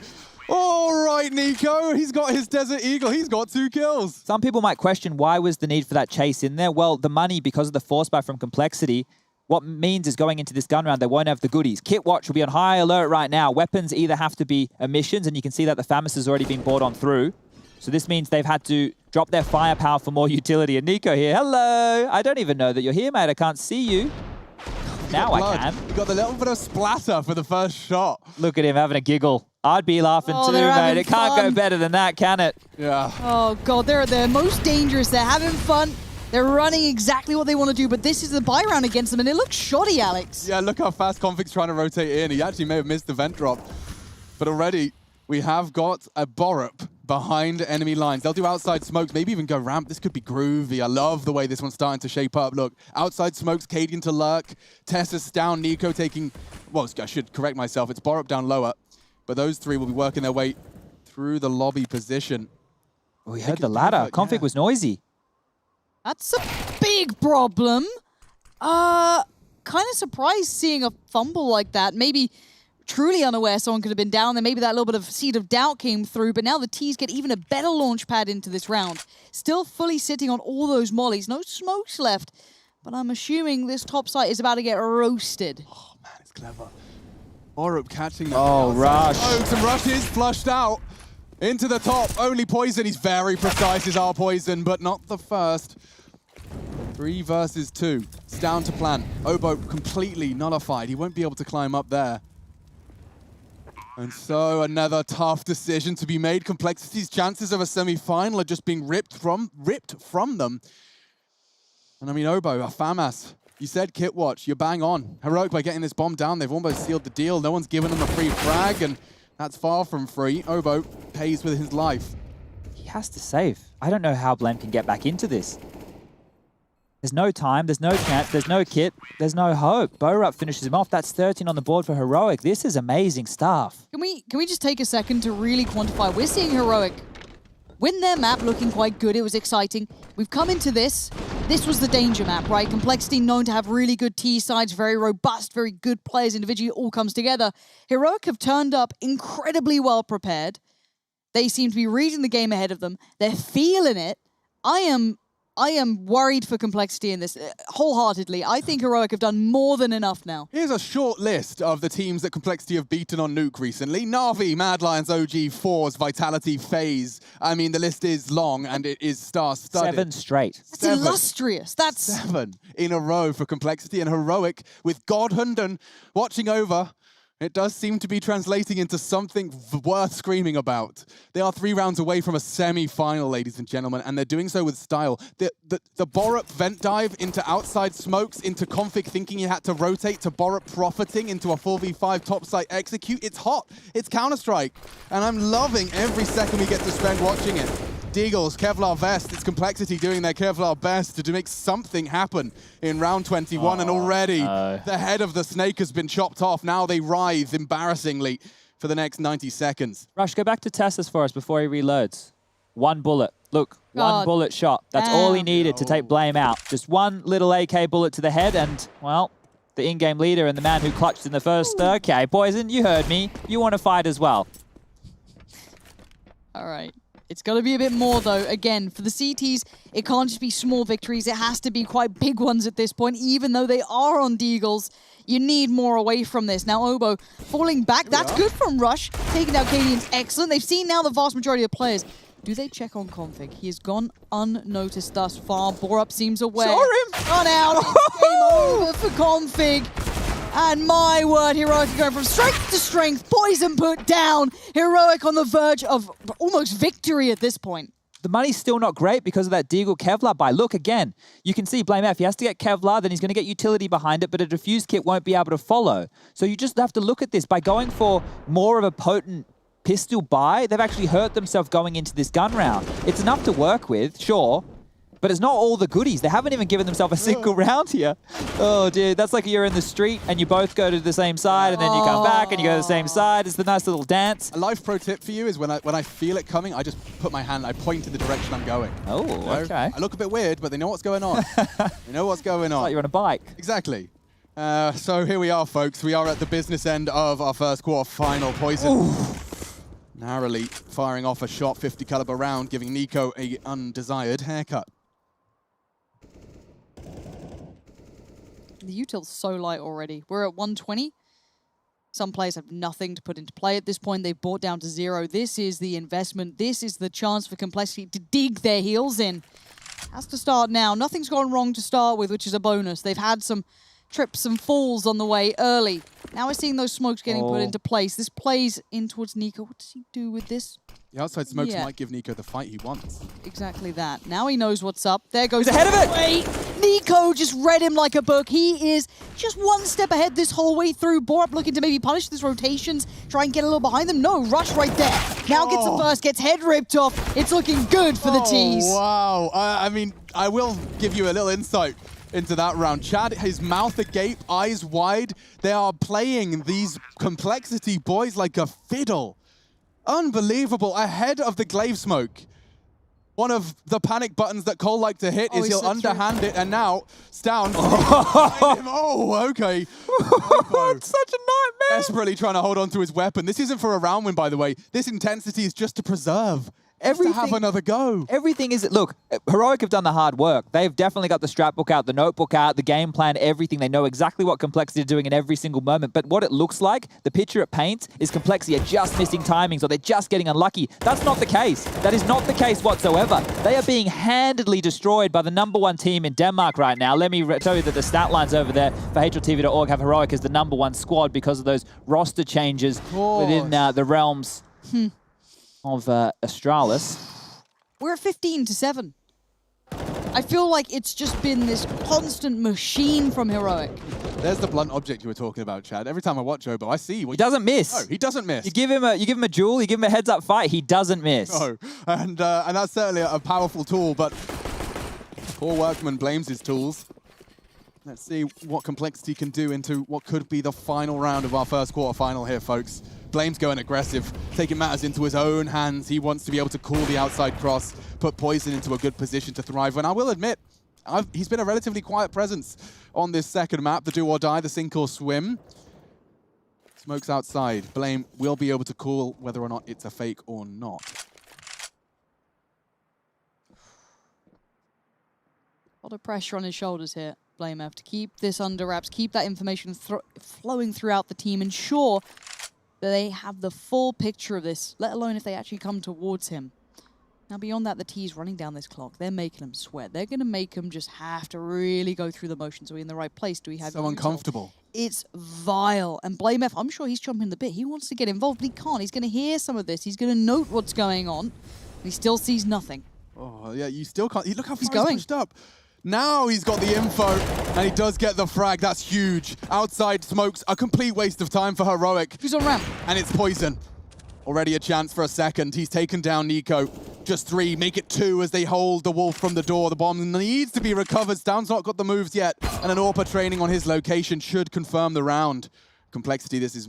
All right, Nico. He's got his Desert Eagle. He's got 2 kills. Some people might question why was the need for that chase in there. Well, the money, because of the force buy from Complexity, what means is going into this gun round, they won't have the goodies. Kit Watch will be on high alert right now. Weapons either have to be emissions, and you can see that the FAMAS has already been bought on through. So this means they've had to drop their firepower for more utility. And Nico here, hello. I don't even know that you're here, mate. I can't see you. Now I can. You got the little bit of splatter for the first shot. Look at him having a giggle. I'd be laughing too, mate. It can't go better than that, can it? Yeah. Oh, God. They're most dangerous. They're having fun. They're running exactly what they want to do, but this is the buy round against them, and it looks shoddy, Alex. Yeah, look how fast Config's trying to rotate in. He actually may have missed the vent drop. But already, we have got a Borup behind enemy lines. They'll do outside smokes, maybe even go ramp. This could be groovy. I love the way this one's starting to shape up. Look, outside smokes, Cadian to lurk. Tessus down, Nico taking... Well, I should correct myself. It's Borup down lower. But those three will be working their way through the lobby position. We heard the ladder. Config was noisy. That's a big problem. Kind of surprised seeing a fumble like that. Maybe truly unaware someone could have been down there. Maybe that little bit of seed of doubt came through, but now the T's get even a better launch pad into this round. Still fully sitting on all those mollies. No smokes left, but I'm assuming this top site is about to get roasted. Oh, man, it's clever. Borup catching that. Oh, Rush. Oh, some Rush is flushed out into the top. Only poison. He's very precise, is our poison, but not the first. 3 versus 2. It's down to plan. Obo completely nullified. He won't be able to climb up there. And so another tough decision to be made. Complexity's chances of a semi-final are just being ripped from them. And I mean, Obo, a FAMAS. You said Kit Watch. You're bang on. Heroic by getting this bomb down. They've almost sealed the deal. No one's given them a free frag, and that's far from free. Obo pays with his life. He has to save. I don't know how Blem can get back into this. There's no time, there's no chance, there's no kit, there's no hope. Borup finishes him off. That's 13 on the board for Heroic. This is amazing stuff. Can we just take a second to really quantify? We're seeing Heroic win their map looking quite good. It was exciting. We've come into this. This was the danger map, right? Complexity known to have really good T sides, very robust, very good players individually. It all comes together. Heroic have turned up incredibly well prepared. They seem to be reading the game ahead of them. They're feeling it. I am worried for Complexity in this, wholeheartedly. I think Heroic have done more than enough now. Here's a short list of the teams that Complexity have beaten on Nuke recently. Na'Vi, Mad Lions, OG, Force, Vitality, FaZe. I mean, the list is long and it is star-studded. 7 straight. That's illustrious. That's 7 in a row for Complexity, and Heroic with God Hunden watching over. It does seem to be translating into something worth screaming about. They are 3 rounds away from a semi-final, ladies and gentlemen, and they're doing so with style. The Borup vent dive into outside smokes, into Config thinking he had to rotate, to Borup profiting into a 4v5 topside execute. It's hot. It's Counter-Strike. And I'm loving every second we get to spend watching it. Deagles, Kevlar Vest, it's Complexity doing their Kevlar best to make something happen in round 21, and already the head of the snake has been chopped off. Now they writhe embarrassingly for the next 90 seconds. Rush, go back to Tessus for us before he reloads. 1 bullet. Look, 1 bullet shot. That's all he needed to take Blame out. Just 1 little AK bullet to the head, and, well, the in-game leader and the man who clutched in the first. Okay, Poison, you heard me. You want to fight as well. all right. It's got to be a bit more, though. Again, for the CTs, it can't just be small victories. It has to be quite big ones at this point, even though they are on Deagles. You need more away from this. Now, Obo falling back. That's good from Rush. Taking out Cadian's excellent. They've seen now the vast majority of players. Do they check on Config? He has gone unnoticed thus far. Borup seems aware. Saw him! Run out. It's game over for Config. And my word, Heroic are going from strength to strength. Poison put down. Heroic on the verge of almost victory at this point. the money's still not great because of that Deagle Kevlar buy. Look, again, you can see Blame F. He has to get Kevlar, then he's going to get utility behind it, but a defuse kit won't be able to follow. So you just have to look at this. By going for more of a potent pistol buy, they've actually hurt themselves going into this gun round. It's enough to work with, sure, but it's not all the goodies. They haven't even given themselves a single round here. Oh, dude, that's like you're in the street and you both go to the same side and then you come back and you go to the same side. It's the nice little dance. A life pro tip for you is when I feel it coming, I just put my hand, I point in the direction I'm going. Oh, You know? okay. I look a bit weird, but they know what's going on. They know what's going on. Like you're on a bike. Exactly. So here we are, folks. We are at the business end of our first quarter-final. Poison narrowly firing off a shot, 50 caliber round, giving Nico a undesired haircut. The util's so light already. We're at 120. Some players have nothing to put into play at this point. They've brought down to 0. This is the investment. This is the chance for Complexity to dig their heels in. Has to start now. Nothing's gone wrong to start with, which is a bonus. They've had some trips and falls on the way early. Now we're seeing those smokes getting put into place. This plays in towards Nico. What does he do with this? The outside smokes might give Nico the fight he wants. Exactly that. Now he knows what's up. There goes... He's ahead of it! Wait. Nico just read him like a book. He is just one step ahead this whole way through. Borup looking to maybe punish these rotations, try and get a little behind them. No, Rush right there. Now gets the first, gets head ripped off. It's looking good for the tees. Wow. I mean, I will give you a little insight into that round. Chad, his mouth agape, eyes wide. They are playing these Complexity boys like a fiddle. Unbelievable. Ahead of the glaive smoke. One of the panic buttons that Cole like to hit is he'll underhand it, and now Stown. Oh, okay. It's such a nightmare. Desperately trying to hold on to his weapon. This isn't for a round win, by the way. This intensity is just to preserve. To have another go. Everything is, look, Heroic have done the hard work. They've definitely got the strat book out, the notebook out, the game plan, everything. They know exactly what Complexity are doing in every single moment. But what it looks like, the picture it paints, is Complexity are just missing timings or they're just getting unlucky. That's not the case. That is not the case whatsoever. They are being handedly destroyed by the #1 team in Denmark right now. Let me tell you that the stat lines over there for HLTV.org have Heroic as the #1 squad because of those roster changes within the realms of Astralis. We're at 15-7. I feel like it's just been this constant machine from Heroic. There's the blunt object you were talking about, Chad. Every time I watch Obo, I see what he doesn't miss. No, he doesn't miss. You give him a jewel, you give him a heads-up fight, he doesn't miss. No, and that's certainly a powerful tool, but poor Workman blames his tools. Let's see what Complexity can do into what could be the final round of our first quarterfinal here, folks. Blame's going aggressive, taking matters into his own hands. He wants to be able to call the outside cross, put Poison into a good position to thrive. And I will admit, he's been a relatively quiet presence on this second map, the do or die, the sink or swim. Smoke's outside. Blame will be able to call whether or not it's a fake or not. A lot of pressure on his shoulders here, Blame F, to keep this under wraps, keep that information flowing throughout the team, ensure that they have the full picture of this, let alone if they actually come towards him. Now, beyond that, the T's running down this clock. They're making him sweat. They're going to make him just have to really go through the motions. Are we in the right place? Do we have so uncomfortable? It's vile. And Blame F, I'm sure he's chomping the bit. He wants to get involved, but he can't. He's going to hear some of this. He's going to note what's going on. And he still sees nothing. Oh, yeah, you still can't. Look how far he's going. Pushed up. Now he's got the info, and he does get the frag. That's huge. Outside smokes, a complete waste of time for Heroic. Who's on ramp? And it's Poison. Already a chance for a second. He's taken down Nico. Just 3, make it 2 as they hold the wolf from the door. The bomb needs to be recovered. Stown's not got the moves yet, and an AWPA training on his location should confirm the round. Complexity, this is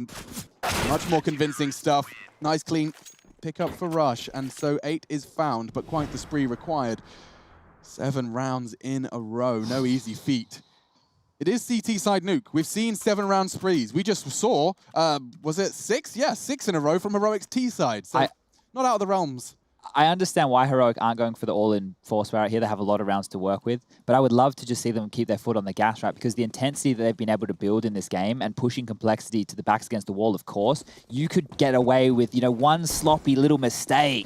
much more convincing stuff. Nice clean pickup for Rush, and so 8 is found, but quite the spree required. 7 rounds in a row, no easy feat. It is CT side Nuke. We've seen 7-round sprees. We just saw, was it 6? Yeah, 6 in a row from Heroic's T side. So not out of the realms. I understand why Heroic aren't going for the all-in force right here. They have a lot of rounds to work with, but I would love to just see them keep their foot on the gas, right? Because the intensity that they've been able to build in this game and pushing Complexity to the backs against the wall, of course, you could get away with, you know, one sloppy little mistake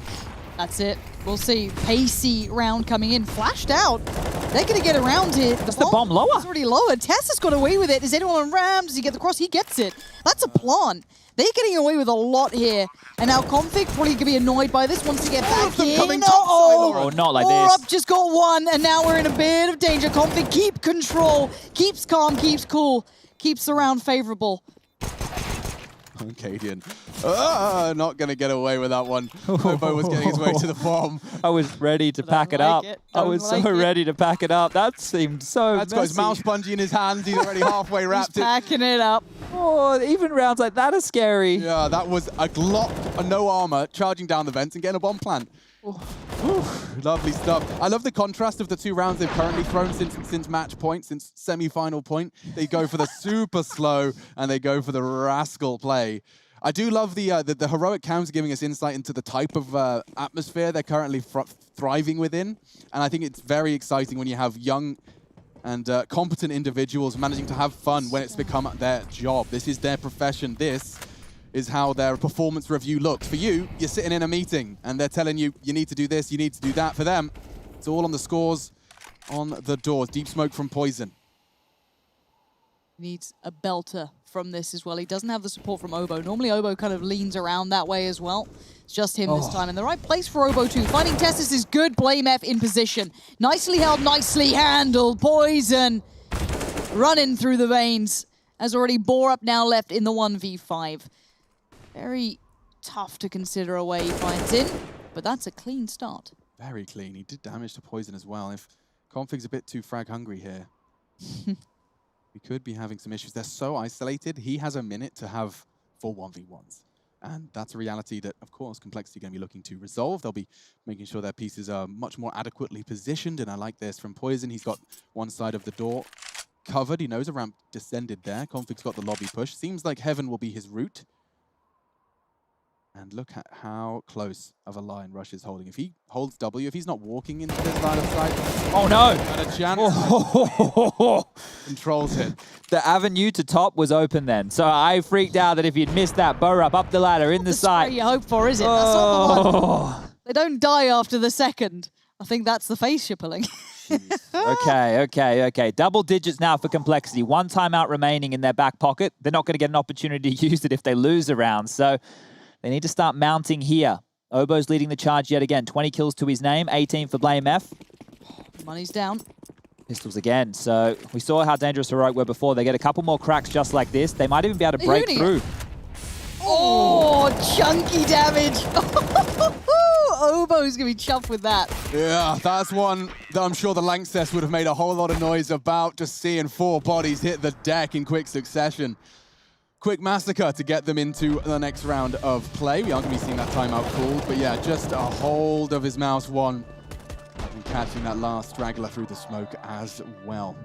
That's it. We'll see. Pacey round coming in. Flashed out. They're going to get around it. That's the bomb lower. It's already lower. Tess has got away with it. Is anyone on Ram? Does he get the cross? He gets it. That's a plant. They're getting away with a lot here. And now Config probably going to be annoyed by this once to get back in. Coming oh, not like Borup this. just got one, and now we're in a bit of danger. Config keep control, keeps calm, keeps cool, keeps the round favorable. Cadian. Not going to get away with that one. Obo was getting his way to the bomb. I was ready to pack it up. I was so ready to pack it up. That seemed so That's got his mouse spongy in his hands. He's already halfway wrapped He's packing it up. Oh, even rounds like that are scary. Yeah, that was a Glock, a no armor, charging down the vents and getting a bomb plant. Lovely stuff. I love the contrast of the two rounds they've currently thrown since match point, since semi-final point. They go for the super slow and they go for the rascal play. I do love the heroic cams giving us insight into the type of atmosphere they're currently thriving within. And I think it's very exciting when you have young and competent individuals managing to have fun when it's become their job. This is their profession. This is how their performance review looks. For you, you're sitting in a meeting and they're telling you, you need to do this, you need to do that. For them, it's all on the scores, on the doors. Deep smoke from Poison. Needs a belter from this as well. He doesn't have the support from Obo. Normally Obo kind of leans around that way as well. It's just him this time. In the right place for Obo too. Finding Testis is good. Blame F in position. Nicely held, nicely handled. Poison running through the veins. As already Borup now left in the 1v5. Very tough to consider a way he finds in, but that's a clean start. Very clean. He did damage to Poison as well. If Config's a bit too frag hungry here, we could be having some issues. They're so isolated. He has a minute to have 4 1v1s. And that's a reality that, of course, Complexity going to be looking to resolve. They'll be making sure their pieces are much more adequately positioned. And I like this from Poison. He's got one side of the door covered. He knows a ramp descended there. Config's got the lobby push. Seems like Heaven will be his route. And look at how close of a line Rush is holding. If he holds W, if he's not walking into this line of sight, oh no! Got a chance. Controls it. The avenue to top was open then. So I freaked out that if you'd missed that, Borup up the ladder in the side. That's what you hope for, is it? That's not the one. They don't die after the second. I think that's the face you're pulling. Okay. Double digits now for Complexity. 1 timeout remaining in their back pocket. They're not going to get an opportunity to use it if they lose a round. So they need to start mounting here. Obo's leading the charge yet again. 20 kills to his name, 18 for Blame F. Money's down. Pistols again. So we saw how dangerous Heroic were before. They get a couple more cracks just like this. They might even be able to break through. Oh, chunky damage. Obo's going to be chuffed with that. Yeah, that's one that I'm sure the Lanxess would have made a whole lot of noise about, just seeing 4 bodies hit the deck in quick succession. Quick massacre to get them into the next round of play. We aren't going to be seeing that timeout called, but yeah, just a hold of his mouse one and catching that last straggler through the smoke as well.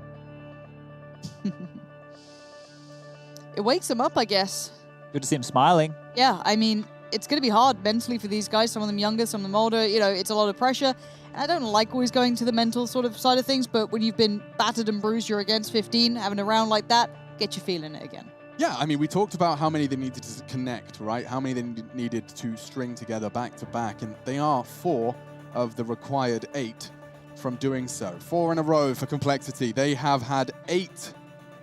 It wakes him up, I guess. Good to see him smiling. Yeah, I mean, it's going to be hard mentally for these guys. Some of them younger, some of them older. You know, it's a lot of pressure. I don't like always going to the mental sort of side of things, but when you've been battered and bruised, you're against 15, having a round like that, get you feeling it again. Yeah, I mean, we talked about how many they needed to connect, right? How many they needed to string together back to back, and they are 4 of the required 8 from doing so. 4 in a row for Complexity. They have had 8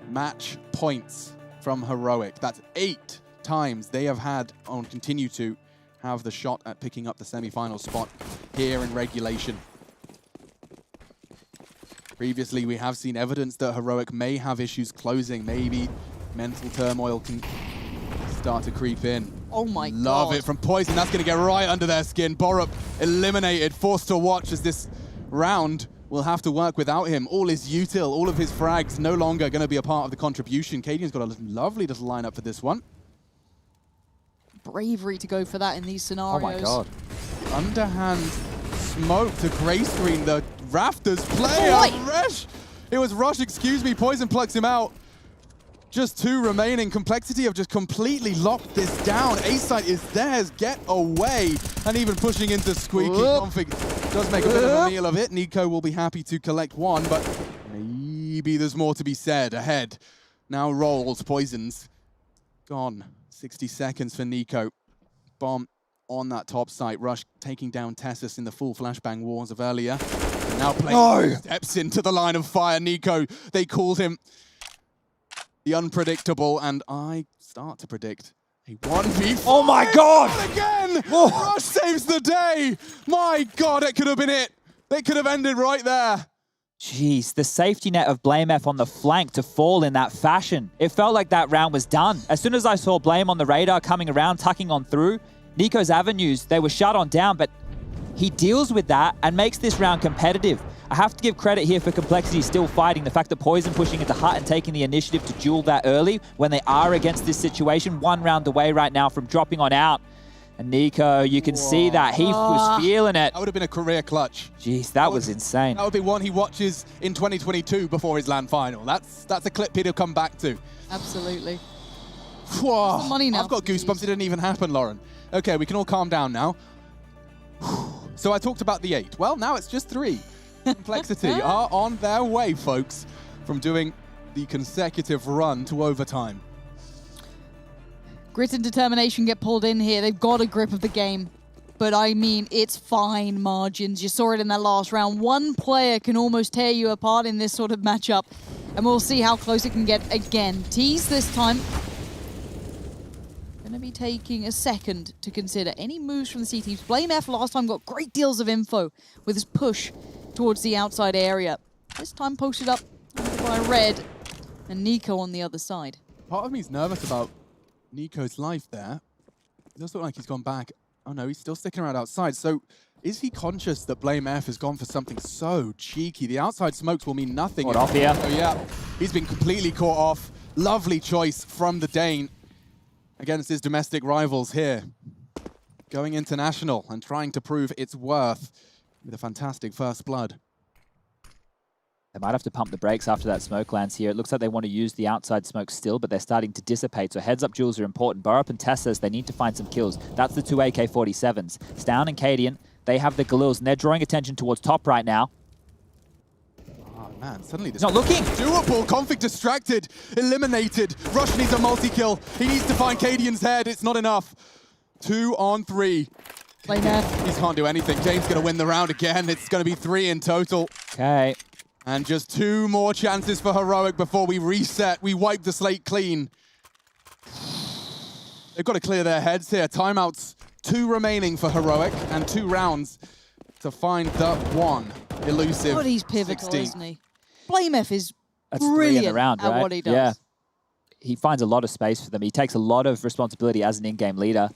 match points from Heroic. That's 8 times they have had and continue to have the shot at picking up the semi-final spot here in regulation. Previously, we have seen evidence that Heroic may have issues closing. Maybe mental turmoil can start to creep in. Oh my God. Love it from Poison. That's going to get right under their skin. Borup eliminated, forced to watch as this round will have to work without him. All his util, all of his frags no longer going to be a part of the contribution. Cadian's got a lovely little lineup for this one. Bravery to go for that in these scenarios. Oh my God. Underhand smoke to gray screen the rafters play. Rush. It was Rush, excuse me. Poison plucks him out. Just 2 remaining. Complexity have just completely locked this down. A-site is theirs. Get away. And even pushing into Squeaky. Config does make a bit of a meal of it. Nico will be happy to collect 1, but maybe there's more to be said. Ahead. Now rolls. Poisons. Gone. 60 seconds for Nico. Bomb on that top site. Rush taking down Tessus in the full flashbang wars of earlier. And now playing steps into the line of fire. Nico, they called him the unpredictable, and I start to predict a 1v5. Oh my God! Again! Rush saves the day! My God, it could have been it. It could have ended right there. Jeez, the safety net of BlameF on the flank to fall in that fashion. It felt like that round was done. As soon as I saw Blame on the radar coming around, tucking on through, Nico's avenues, they were shut on down, but he deals with that and makes this round competitive. I have to give credit here for Complexity still fighting. The fact that Poison pushing into Hut and taking the initiative to duel that early when they are against this situation. 1 round away right now from dropping on out. And Nico, you can see that. He was feeling it. That would have been a career clutch. Jeez, that was insane. That would be one he watches in 2022 before his LAN final. That's a clip he'll come back to. Absolutely. Whoa, money now I've got goosebumps. It didn't even happen, Lauren. Okay, we can all calm down now. So I talked about the 8. Well, now it's just 3. Complexity are on their way, folks, from doing the consecutive run to overtime. Grit and determination get pulled in here. They've got a grip of the game. But I mean, it's fine margins. You saw it in that last round. One player can almost tear you apart in this sort of matchup. And we'll see how close it can get again. Tease this time. Going to be taking a second to consider any moves from the C teams. BlameF last time got great deals of info with his push towards the outside area. This time posted up by Red and Nico on the other side. Part of me is nervous about Nico's life there. It does look like he's gone back. Oh no, he's still sticking around outside. So is he conscious that BlameF has gone for something so cheeky? The outside smokes will mean nothing. Caught off here. Oh yeah, he's been completely caught off. Lovely choice from the Dane against his domestic rivals here. Going international and trying to prove its worth with a fantastic first blood. They might have to pump the brakes after that smoke lands here. It looks like they want to use the outside smoke still, but they're starting to dissipate. So heads-up duels are important. Borup and Tess says they need to find some kills. That's the 2 AK-47s. Stown and Cadian, they have the Galils, and they're drawing attention towards top right now. Oh man, suddenly this Not looking. doable. Config distracted, eliminated. Rush needs a multi-kill. He needs to find Cadian's head. It's not enough. 2 on 3. BlameF. He can't do anything. James going to win the round again. It's going to be 3 in total. Okay. And just 2 more chances for Heroic before we reset. We wipe the slate clean. They've got to clear their heads here. Timeouts 2 remaining for Heroic and 2 rounds to find the one elusive God, he's pivotal, 16. isn't he? BlameF is That's 3 in brilliant a round, at right? what he does. Yeah. He finds a lot of space for them. He takes a lot of responsibility as an in-game leader.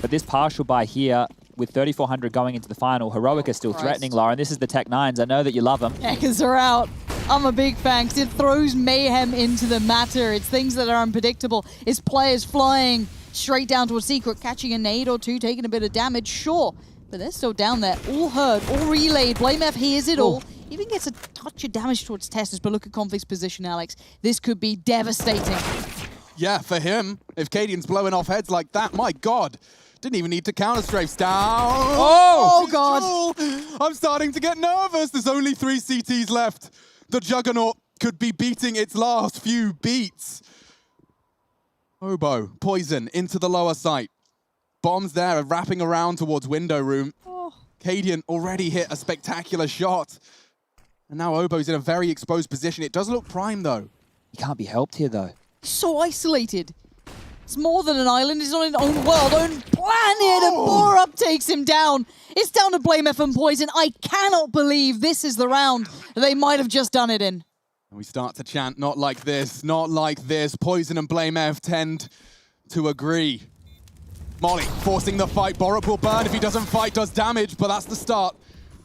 But this partial buy here, with 3,400 going into the final, Heroic is still threatening, Lauren. This is the Tech 9s. I know that you love them. Hackers are out. I'm a big fan because it throws mayhem into the matter. It's things that are unpredictable. It's players flying straight down to a secret, catching a nade or 2, taking a bit of damage, sure. But they're still down there, all heard, all relayed. BlameF hears it all. Even gets a touch of damage towards Tessus, but look at Config's position, Alex. This could be devastating. Yeah, for him, if Cadian's blowing off heads like that, my God. Didn't even need to counter-strafe. Down. Oh, God. I'm starting to get nervous. There's only 3 CTs left. The Juggernaut could be beating its last few beats. Oboe, Poison into the lower site. Bombs there are wrapping around towards window room. Cadian already hit a spectacular shot. And now Oboe's in a very exposed position. It does look prime, though. He can't be helped here, though. So isolated. It's more than an island. It's not an own world, own planet. And Borup takes him down. It's down to BlameF and Poison. I cannot believe this is the round they might have just done it in. And we start to chant, not like this, not like this. Poison and BlameF tend to agree. Molly forcing the fight. Borup will burn. If he doesn't fight, does damage, but that's the start.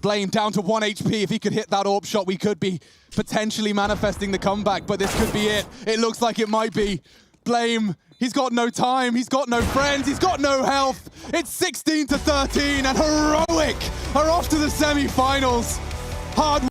Blame down to 1 HP. If he could hit that AWP shot, we could be potentially manifesting the comeback, but this could be it. It looks like it might be. Blame, he's got no time, he's got no friends, he's got no health. It's 16-13 and Heroic are off to the semi-finals. Hard